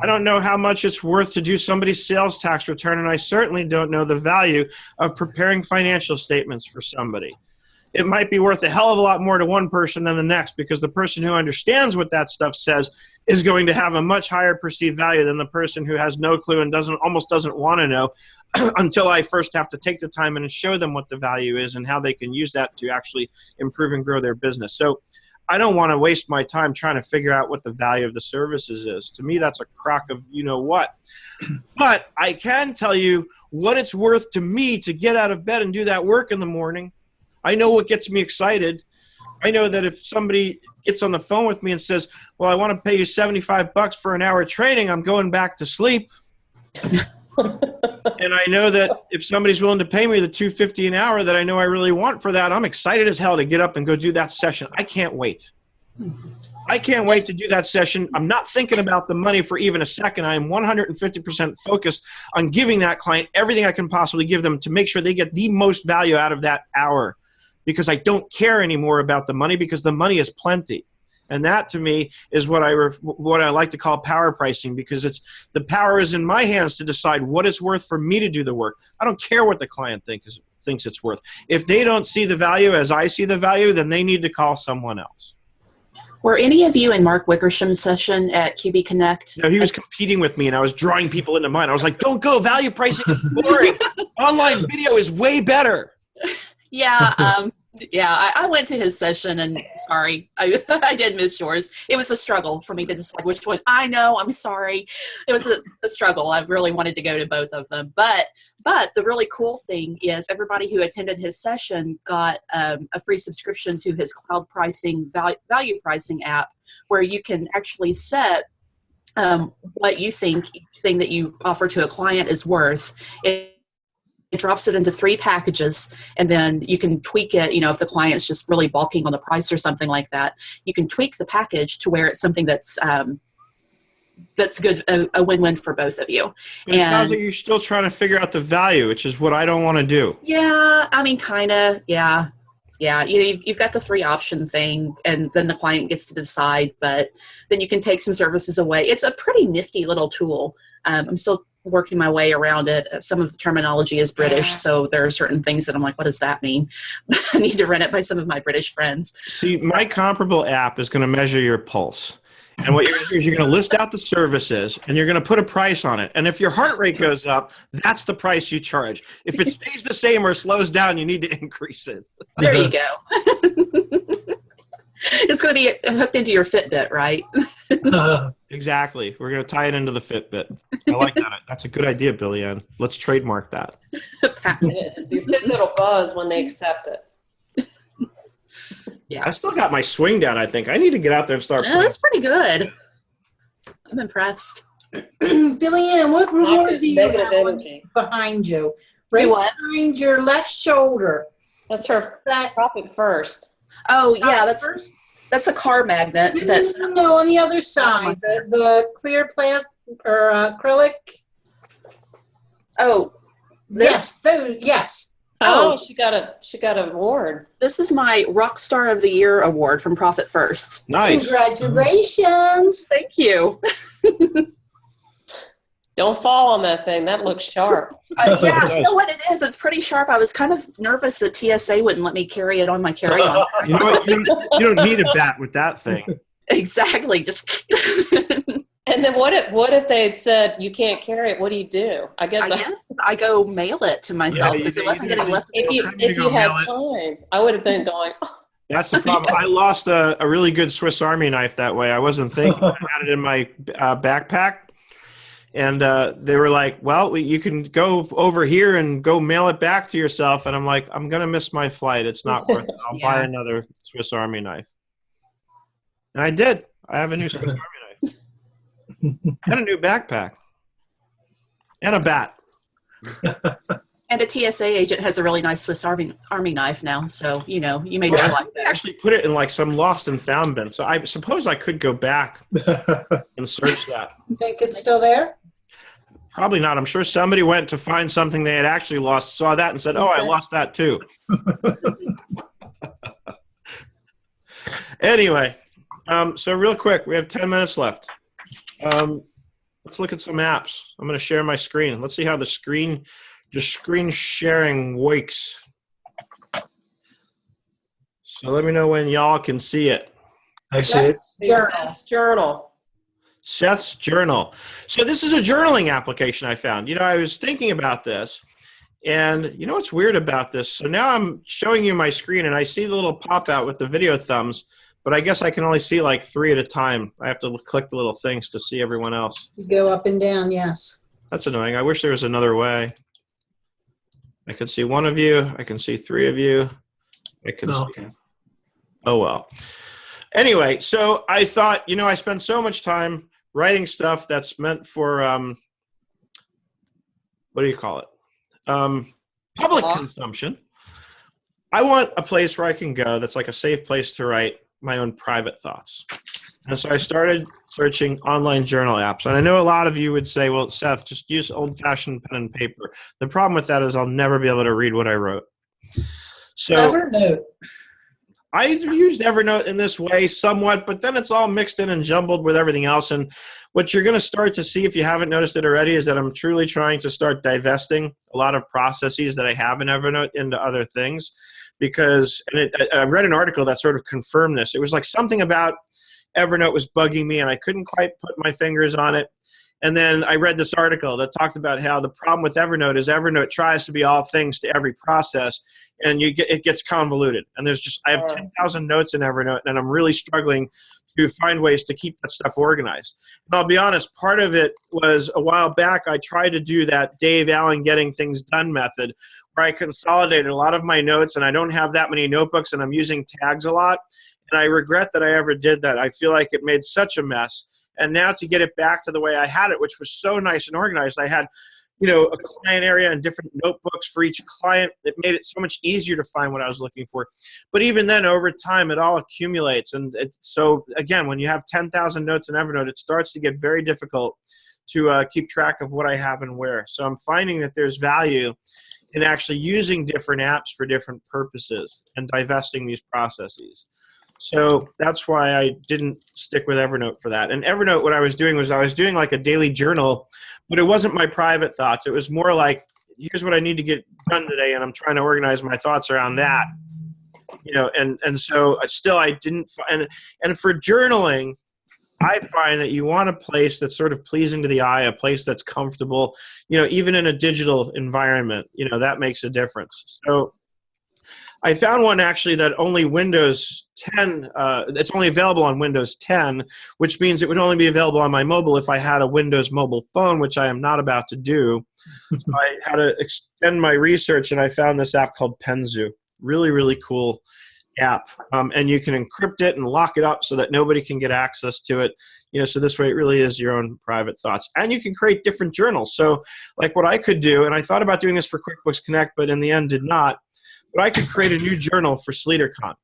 I don't know how much it's worth to do somebody's sales tax return, and I certainly don't know the value of preparing financial statements for somebody. It might be worth a hell of a lot more to one person than the next, because the person who understands what that stuff says is going to have a much higher perceived value than the person who has no clue and almost doesn't want to know until I first have to take the time and show them what the value is and how they can use that to actually improve and grow their business. So I don't want to waste my time trying to figure out what the value of the services is. To me, that's a crock of you-know-what. But I can tell you what it's worth to me to get out of bed and do that work in the morning. I know what gets me excited. I know that if somebody gets on the phone with me and says, well, I want to pay you $75 for an hour of training, I'm going back to sleep. And I know that if somebody's willing to pay me the $250 an hour that I know I really want for that, I'm excited as hell to get up and go do that session. I can't wait. I can't wait to do that session. I'm not thinking about the money for even a second. I am 150% focused on giving that client everything I can possibly give them to make sure they get the most value out of that hour, because I don't care anymore about the money, because the money is plenty. And that, to me, is what I like to call power pricing, because it's the power is in my hands to decide what it's worth for me to do the work. I don't care what the client thinks it's worth. If they don't see the value as I see the value, then they need to call someone else. Were any of you in Mark Wickersham's session at QB Connect? No, he was competing with me, and I was drawing people into mine. I was like, don't go. Value pricing is boring. Online video is way better. Yeah, I went to his session, and sorry, I did miss yours. It was a struggle for me to decide which one. I know, I'm sorry. It was a struggle. I really wanted to go to both of them. But But the really cool thing is everybody who attended his session got a free subscription to his cloud pricing, value pricing app, where you can actually set what you think each thing that you offer to a client is worth. It drops it into 3 packages, and then you can tweak it. If the client's just really balking on the price or something like that, you can tweak the package to where it's something that's good, a win-win for both of you. But it sounds like you're still trying to figure out the value, which is what I don't want to do. Yeah, I mean, kind of, yeah. Yeah, you've got the 3 option thing, and then the client gets to decide, but then you can take some services away. It's a pretty nifty little tool. I'm still working my way around it. Some of the terminology is British, so there are certain things that I'm like, what does that mean? I need to run it by some of my British friends. See, my comparable app is going to measure your pulse. And what you're going to do is you're going to list out the services, and you're going to put a price on it. And if your heart rate goes up, that's the price you charge. If it stays the same or slows down, you need to increase it. There you go. It's going to be hooked into your Fitbit, right? Exactly. We're going to tie it into the Fitbit. I like that. That's a good idea, Billy Ann. Let's trademark that. Your Fitbit will buzz when they accept it. Yeah, I still got my swing down, I think. I need to get out there and start playing. That's pretty good. I'm impressed. Billy Ann, what reward It's do you negative have energy. behind you? Right Do what? behind your left shoulder. That's her That profit first. Oh, yeah, first? that's a car magnet. That's No, on the other side, the clear plastic or acrylic. oh, Yes, those, yes. Oh, she got an award. this is my Rockstar of the Year award from Profit First. Nice. Congratulations. Thank you. Don't fall on that thing. That looks sharp. Yeah, It you know what it is? It's pretty sharp. I was kind of nervous that TSA wouldn't let me carry it on my carry-on. You know what? You don't need a bat with that thing. Exactly. Just And then what if they had said you can't carry it? What do? I guess I go mail it to myself Yeah, because you it wasn't do. getting left. if you Time to go had mail time, I would have been going. Oh. That's the problem. I lost a really good Swiss Army knife that way. I wasn't thinking. I had it in my backpack. And they were like, well, you can go over here and go mail it back to yourself. And I'm like, I'm going to miss my flight. It's not worth it. I'll buy another Swiss Army knife. And I did. I have a new Swiss Army knife. And a new backpack. And a bat. And a TSA agent has a really nice Swiss Army knife now. So, you may not like I that. actually put it in like some lost and found bin. So I suppose I could go back and search that. Think it's still there? Probably not. I'm sure somebody went to find something they had actually lost, saw that, and said, oh, I lost that too. Anyway, so real quick, we have 10 minutes left. Let's look at some apps. I'm going to share my screen. Let's see how the screen sharing works. So let me know when y'all can see it. I see it. Seth's journal. Seth's Journal. So this is a journaling application I found. I was thinking about this, and you know what's weird about this? So now I'm showing you my screen, and I see the little pop-out with the video thumbs, but I guess I can only see like 3 at a time. I have to click the little things to see everyone else. You go up and down, yes. That's annoying. I wish there was another way. I can see 1 of you. I can see 3 of you. I can see. Okay. Oh, well. Anyway, so I thought, I spend so much time writing stuff that's meant for, what do you call it? Public consumption. I want a place where I can go that's like a safe place to write my own private thoughts. And so I started searching online journal apps. And I know a lot of you would say, well, Seth, just use old-fashioned pen and paper. The problem with that is I'll never be able to read what I wrote. So Evernote. I've used Evernote in this way somewhat, but then it's all mixed in and jumbled with everything else. And what you're going to start to see, if you haven't noticed it already, is that I'm truly trying to start divesting a lot of processes that I have in Evernote into other things. Because I read an article that sort of confirmed this. It was like something about Evernote was bugging me, and I couldn't quite put my fingers on it. And then I read this article that talked about how the problem with Evernote is Evernote tries to be all things to every process, and it gets convoluted. And I have 10,000 notes in Evernote, and I'm really struggling to find ways to keep that stuff organized. And I'll be honest, part of it was a while back, I tried to do that Dave Allen getting things done method, where I consolidated a lot of my notes, and I don't have that many notebooks, and I'm using tags a lot. And I regret that I ever did that. I feel like it made such a mess. And now to get it back to the way I had it, which was so nice and organized, I had, a client area and different notebooks for each client. It made it so much easier to find what I was looking for. But even then, over time, it all accumulates. And so, again, when you have 10,000 notes in Evernote, it starts to get very difficult to keep track of what I have and where. So I'm finding that there's value in actually using different apps for different purposes and divesting these processes. So that's why I didn't stick with Evernote for that. And Evernote, what I was doing like a daily journal, but it wasn't my private thoughts. It was more like, here's what I need to get done today, and I'm trying to organize my thoughts around that. And so still I didn't find, and for journaling, I find that you want a place that's sort of pleasing to the eye, a place that's comfortable, even in a digital environment, that makes a difference. So I found one actually that only Windows 10, it's only available on Windows 10, which means it would only be available on my mobile if I had a Windows mobile phone, which I am not about to do. So I had to extend my research, and I found this app called Penzu. Really, really cool app. And you can encrypt it and lock it up so that nobody can get access to it. So this way it really is your own private thoughts. And you can create different journals. So like what I could do, and I thought about doing this for QuickBooks Connect, but in the end did not, but I could create a new journal for Sleetercon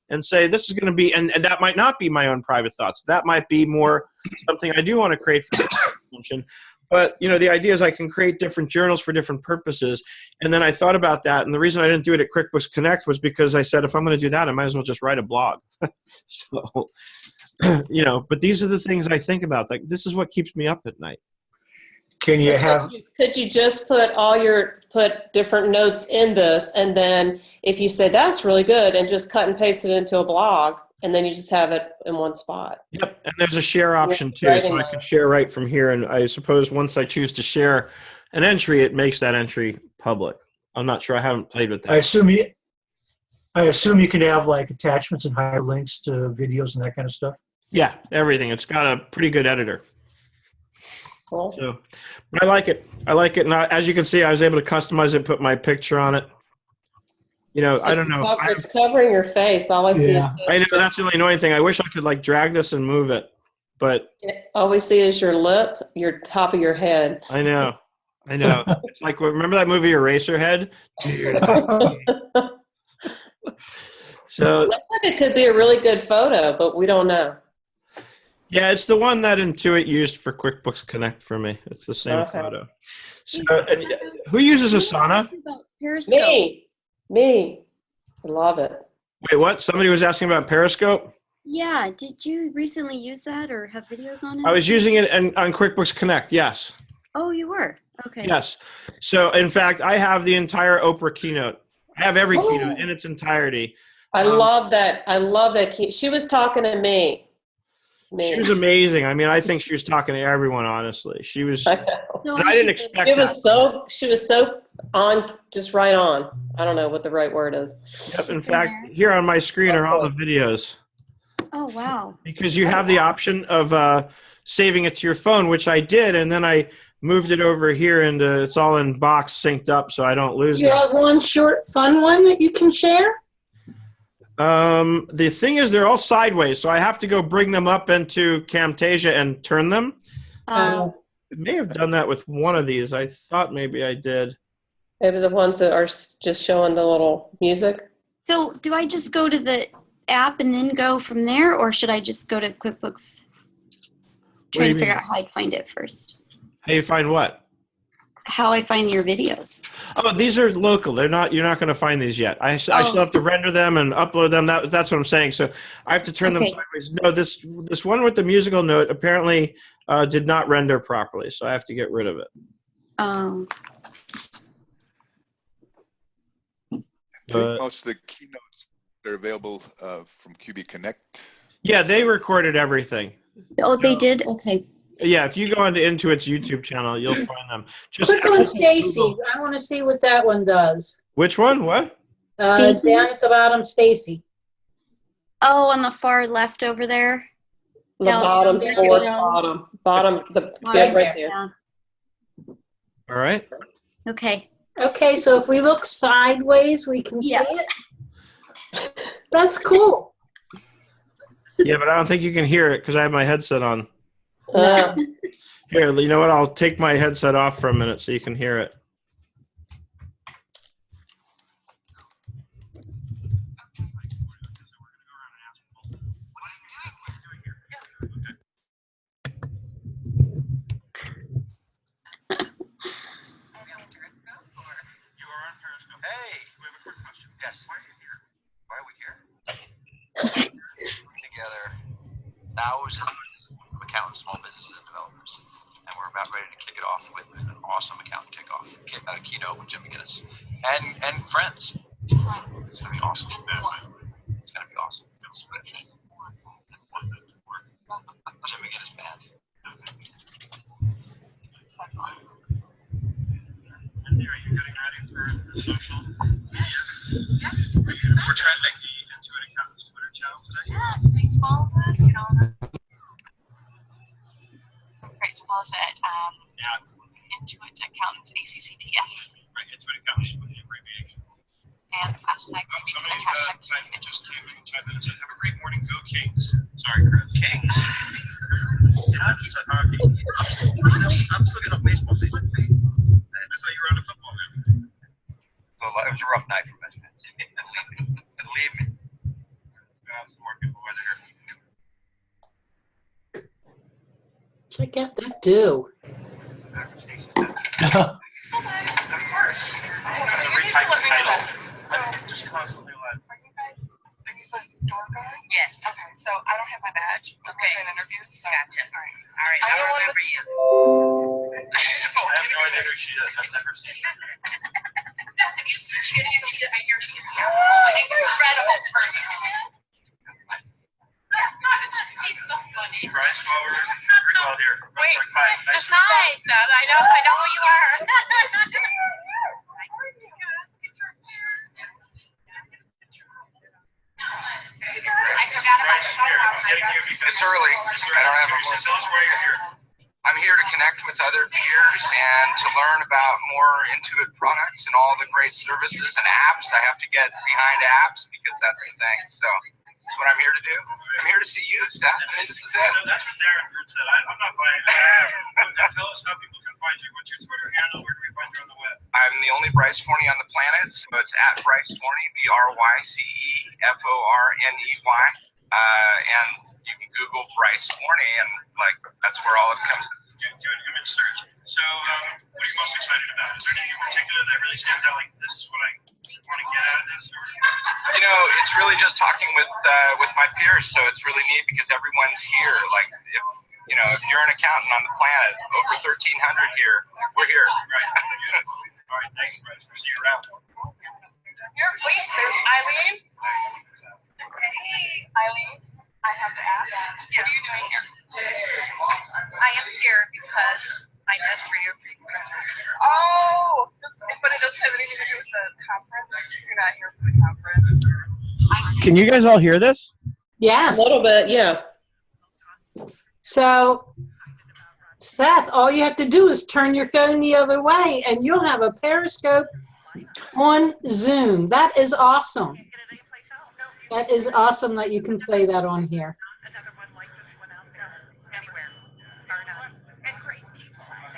and say this is going to be, and that might not be my own private thoughts. That might be more something I do want to create for consumption. But, the idea is I can create different journals for different purposes. And then I thought about that. And the reason I didn't do it at QuickBooks Connect was because I said, if I'm going to do that, I might as well just write a blog. So, but these are the things I think about. Like, this is what keeps me up at night. Can you have? Could you just put put different notes in this, and then if you say that's really good, and just cut and paste it into a blog, and then you just have it in one spot? Yep, and there's a share option too, so I can share right from here. And I suppose once I choose to share an entry, it makes that entry public. I'm not sure. I haven't played with that. I assume you can have like attachments and hyperlinks to videos and that kind of stuff. Yeah, everything. It's got a pretty good editor. Cool. So, but I like it. And as you can see, I was able to customize it, put my picture on it. I don't know. It's covering your face. All I see is I know, that's the only annoying thing. I wish I could like drag this and move it, but all we see is your lip, your top of your head. I know. It's like, remember that movie Eraserhead? So Looks like it could be a really good photo, but we don't know. Yeah, it's the one that Intuit used for QuickBooks Connect for me. It's the same photo. So, who uses Asana? Me. I love it. Wait, what? Somebody was asking about Periscope? Yeah. Did you recently use that or have videos on it? I was using it on QuickBooks Connect, yes. Oh, you were? Okay. Yes. So, in fact, I have the entire Oprah keynote. I have every keynote in its entirety. I love that. She was talking to me. She was amazing. I mean, I think she was talking to everyone, honestly. She was, I didn't expect that. She was so on, just right on. I don't know what the right word is. Yep. In fact, here on my screen are all the videos. Oh, wow. Because you have the option of saving it to your phone, which I did, and then I moved it over here, and it's all in box synced up so I don't lose it. You have one short, fun one that you can share? The thing is, they're all sideways, so I have to go bring them up into Camtasia and turn them. I may have done that with one of these. I thought maybe I did. Maybe the ones that are just showing the little music. So do I just go to the app and then go from there, or should I just go to QuickBooks? Trying to figure out how I find it first. How you find what? How I find your videos. Oh, these are local. They're not. You're not going to find these yet. I still have to render them and upload them. That's what I'm saying. So I have to turn them sideways. No, this one with the musical note apparently did not render properly, so I have to get rid of it. Most of the keynotes are available from QB Connect. Yeah, they recorded everything. Oh, they did? Okay. Yeah, if you go into Intuit's YouTube channel, you'll find them. Click on Stacy. I want to see what that one does. Which one? What? Stacy? Down at the bottom, Stacy. Oh, on the far left over there. The Down- bottom, down- fourth down. bottom, the Right bit right there. there. Yeah. All right. Okay. Okay, so if we look sideways, we can Yeah. see it. That's cool. Yeah, but I don't think you can hear it because I have my headset on. Uh, Here, you know what? I'll take my headset off for a minute so you can hear it. Hey, we have a quick question. Yes. Why are you here? Why are we here? Together thousands of accountants, small businesses, and developers. And we're about ready to kick it off with an awesome accountant kickoff, keynote with Jim McGinnis. And friends. It's going to be awesome. It's going to be awesome. Jim McGinnis band. You're getting ready for the social media. Yes. We're trying to make the Intuit Accountants Twitter channel today. Yes, please follow us. Get on the great to follow us at Intuit Accountants ACCTS. Right, Intuit Accountants with the abbreviation. And hashtag. Somebody just came in and typed in and said, "Have a great morning, go Kings." Sorry, Chris. Kings. Yeah, just said hockey. I'm still getting off baseball season. I thought you were on a football man. Well, it was a rough night for Mets fans. Believe me. Some more people weather here. Check out that do. Of course. I'm going to retype the title. Just constantly live. Are you the door guy? Yes. Okay, so I don't have my badge. Okay. For an interview. So. Gotcha. All right. I don't remember you. I have no idea who she is. I've never seen her. Have you seen Shitty? I hear she's an incredible person. Funny. Brian Swover, pretty well here. Wait, Hi. it's nice. I know who you are. I forgot about the It's early. I don't have a tell us why you're here. I'm here to connect with other peers and to learn about more Intuit products and all the great services and apps. I have to get behind apps because that's the thing. So that's what I'm here to do. I'm here to see you, Seth. I mean, this is it. That's what Darren Bird said. I'm not buying it. Tell us how people can find you. What's your Twitter handle? Where do we find you on the web? I'm the only Bryce Forney on the planet, so it's at Bryce Forney, BryceForney. And you can Google Bryce Forney, and like that's where all it comes. Do an image search. So, what are you most excited about? Is there anything in particular that really stands out? Like, this is what I want to get out of this? Or? You know, it's really just talking with my peers, so it's really neat because everyone's here. Like, if you're an accountant on the planet, over 1,300 here, we're here. Right. All right, thank you, Bryce. We'll see you around. Wait, there's Eileen. Hey, Eileen. I have to ask, what are you doing here? I am here because I miss for you. Oh, but it doesn't have anything to do with the conference. You're not here for the conference. Can you guys all hear this? Yes. A little bit, yeah. So, Seth, all you have to do is turn your phone the other way and you'll have a Periscope on Zoom. That is awesome. That is awesome that you can play that on here.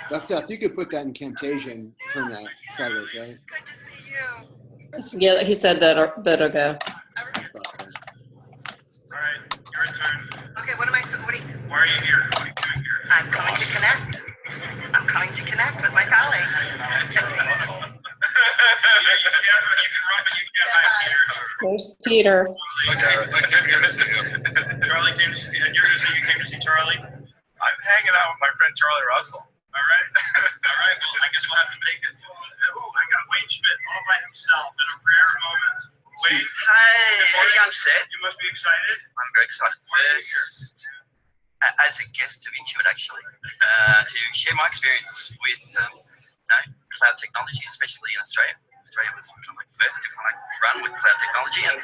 That's Seth. You could put that in Camtasia and turn that sideways, right? Good to see you. Yeah, he said that a bit ago. All right, your turn. Okay, what are you? Why are you here? What are you doing here? I'm coming to connect. I'm coming to connect with my colleagues. You can run, but you can't hide here. There's Peter. I came here to see him. Charlie came to see, and you're going to say you came to see Charlie? I'm hanging out with my friend Charlie Russell. All right. All right. Well, I guess we'll have to make it. Ooh, I got Wayne Schmidt all by himself in a rare moment. Wayne. Hi. Are you on set? You must be excited. I'm very excited. Why are you here? as a guest of Intuit, actually, to share my experience with cloud technology, especially in Australia. Australia was kind of like first to kind of run with cloud technology, and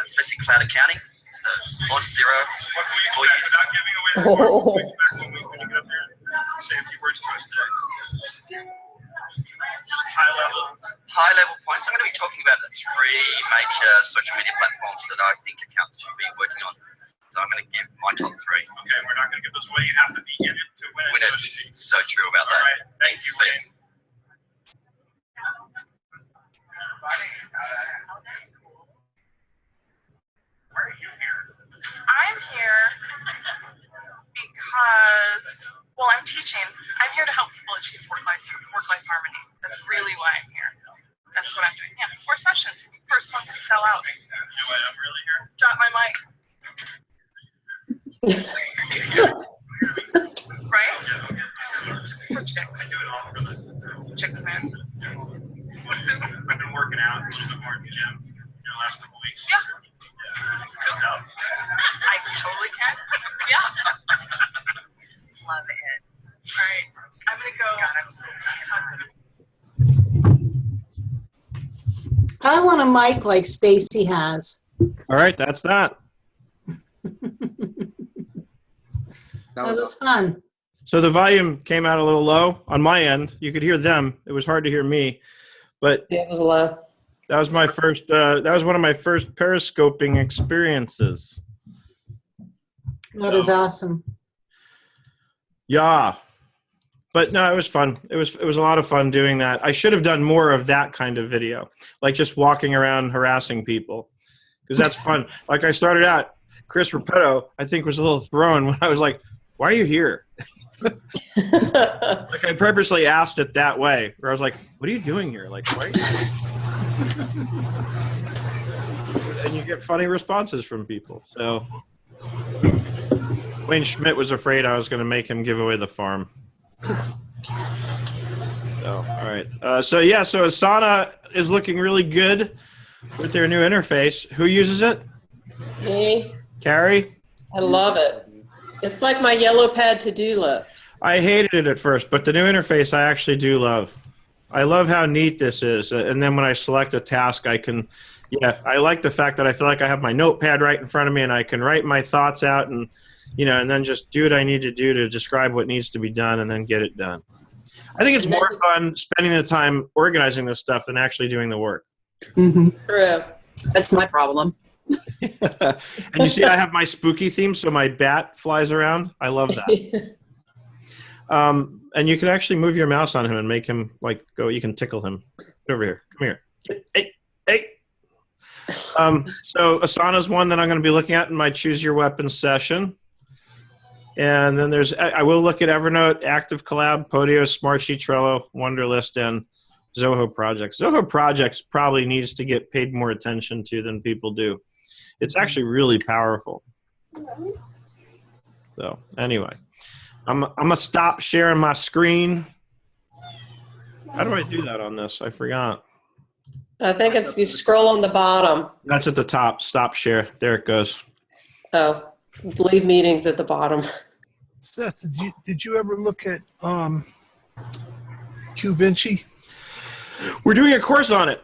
especially cloud accounting. So launched Xero. What can we 4 expect years. without giving away the word? What can we expect when we get up there and say a few words to us today? Just High level points. I'm going to be talking about the 3 major social media platforms that I think accountants should be working on. So I'm going to give my top 3. Okay, we're not going to give this away. You have to be in it to win it. So true about that. All right. Thank you, Wayne. Why are you here? I'm here because, well, I'm teaching. I'm here to help people achieve work-life harmony. That's really why I'm here. That's what I'm doing. Yeah, 4 sessions. First one's to sell out. You know what? I'm really here. Drop my mic. Right? Just for chicks. I do it all for the Chicks, man. I've been working out a little bit more in the gym the last couple weeks. Yeah. So, I totally can. Yeah. Love it. All right. I'm going to go. I want a mic like Stacy has. All right, that's that. That was fun. So the volume came out a little low on my end. You could hear them. It was hard to hear me, but It was low. that was my first. That was one of my first periscoping experiences. That is awesome. Yeah, but no, it was fun. It was a lot of fun doing that. I should have done more of that kind of video, like just walking around harassing people, because that's fun. Like I started out, Chris Repetto, I think, was a little thrown when I was like, "Why are you here?" Like I purposely asked it that way, where I was like, "What are you doing here? Like, why are you here?" And you get funny responses from people. So Wayne Schmidt was afraid I was going to make him give away the farm. So, all right. So Asana is looking really good with their new interface. Who uses it? Me. Carrie? I love it. It's like my yellow pad to-do list. I hated it at first, but the new interface I actually do love. I love how neat this is. And then when I select a task, I like the fact that I feel like I have my notepad right in front of me and I can write my thoughts out and then just do what I need to do to describe what needs to be done and then get it done. I think it's more fun spending the time organizing this stuff than actually doing the work. Mm-hmm. True. That's my problem. And you see I have my spooky theme, so my bat flies around. I love that. And you can actually move your mouse on him and make him go. You can tickle him. Get over here. Come here. Hey. So Asana's one that I'm going to be looking at in my Choose Your Weapon session. And then I will look at Evernote, Active Collab, Podio, Smartsheet, Trello, Wunderlist, and Zoho Projects. Zoho Projects probably needs to get paid more attention to than people do. It's actually really powerful. So anyway, I'm gonna stop sharing my screen. How do I do that on this? I forgot. I think it's you scroll on the bottom. That's at the top. Stop share. There it goes. Oh, leave meetings at the bottom. Seth, did you ever look at QVinci? We're doing a course on it,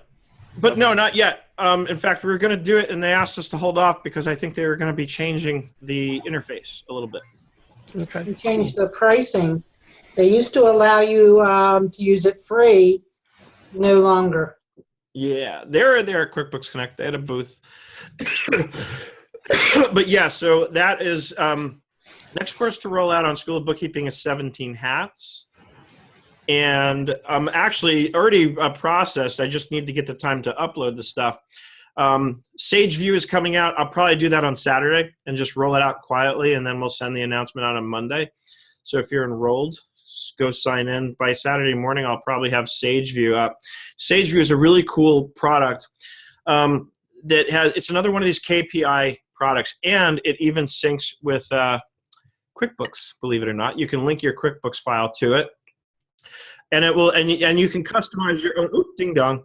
but no, not yet. In fact, we were going to do it, and they asked us to hold off because I think they were going to be changing the interface a little bit. Okay. They changed the pricing. They used to allow you to use it free, no longer. Yeah, they're there at QuickBooks Connect. They had a booth. But yeah, so that is next course to roll out on School of Bookkeeping is 17 Hats. And I'm actually already processed. I just need to get the time to upload the stuff. Sage View is coming out. I'll probably do that on Saturday and just roll it out quietly, and then we'll send the announcement out on Monday. So if you're enrolled, go sign in. By Saturday morning, I'll probably have Sage View up. Sage View is a really cool product. It's another one of these KPI products, and it even syncs with QuickBooks, believe it or not. You can link your QuickBooks file to it. And it will, and you can customize your own. Oop, ding dong.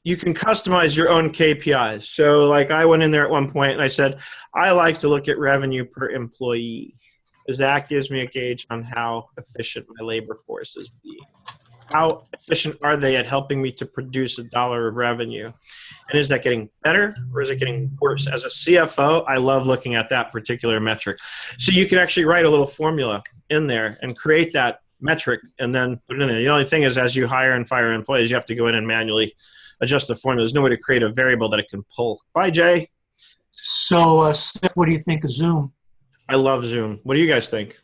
you can customize your own KPIs. So like I went in there at one point and I said, I like to look at revenue per employee, because that gives me a gauge on how efficient my labor force is being. How efficient are they at helping me to produce $1 of revenue? And is that getting better or is it getting worse? As a CFO, I love looking at that particular metric. So you can actually write a little formula in there and create that metric and then put it in there. The only thing is, as you hire and fire employees, you have to go in and manually adjust the formula. There's no way to create a variable that it can pull. Bye, Jay. So, Steph, what do you think of Zoom? I love Zoom. What do you guys think?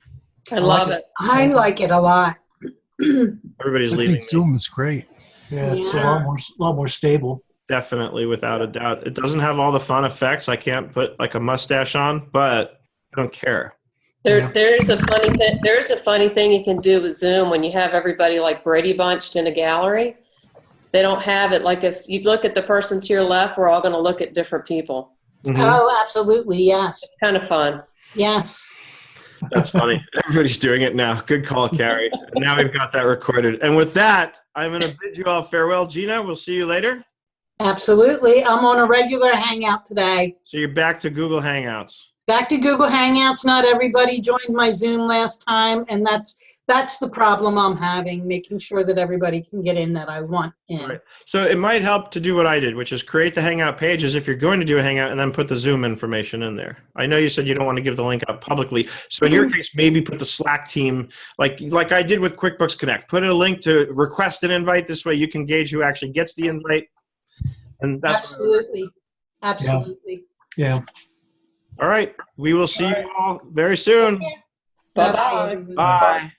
I love it. I like it a lot. Everybody's I leaving. think Zoom is great. Yeah, it's a lot more stable. Definitely, without a doubt. It doesn't have all the fun effects. I can't put like a mustache on, but I don't care. There's a funny thing. There's a funny thing you can do with Zoom when you have everybody like Brady bunched in a gallery. They don't have it like if you look at the person to your left, we're all going to look at different people. Mm-hmm. Oh, absolutely, yes. It's kind of fun. Yes. That's funny. Everybody's doing it now. Good call, Carrie. And now we've got that recorded. And with that, I'm going to bid you all farewell. Gina, we'll see you later. Absolutely. I'm on a regular Hangout today. So you're back to Google Hangouts. Back to Google Hangouts. Not everybody joined my Zoom last time, and that's the problem I'm having, making sure that everybody can get in that I want in. Right. So it might help to do what I did, which is create the Hangout pages if you're going to do a Hangout and then put the Zoom information in there. I know you said you don't want to give the link out publicly. So in your case, maybe put the Slack team, like I did with QuickBooks Connect. Put a link to request an invite. This way you can gauge who actually gets the invite. And that's Absolutely. Absolutely. Yeah. All right. We will see you all very soon. Bye-bye. Bye. Bye.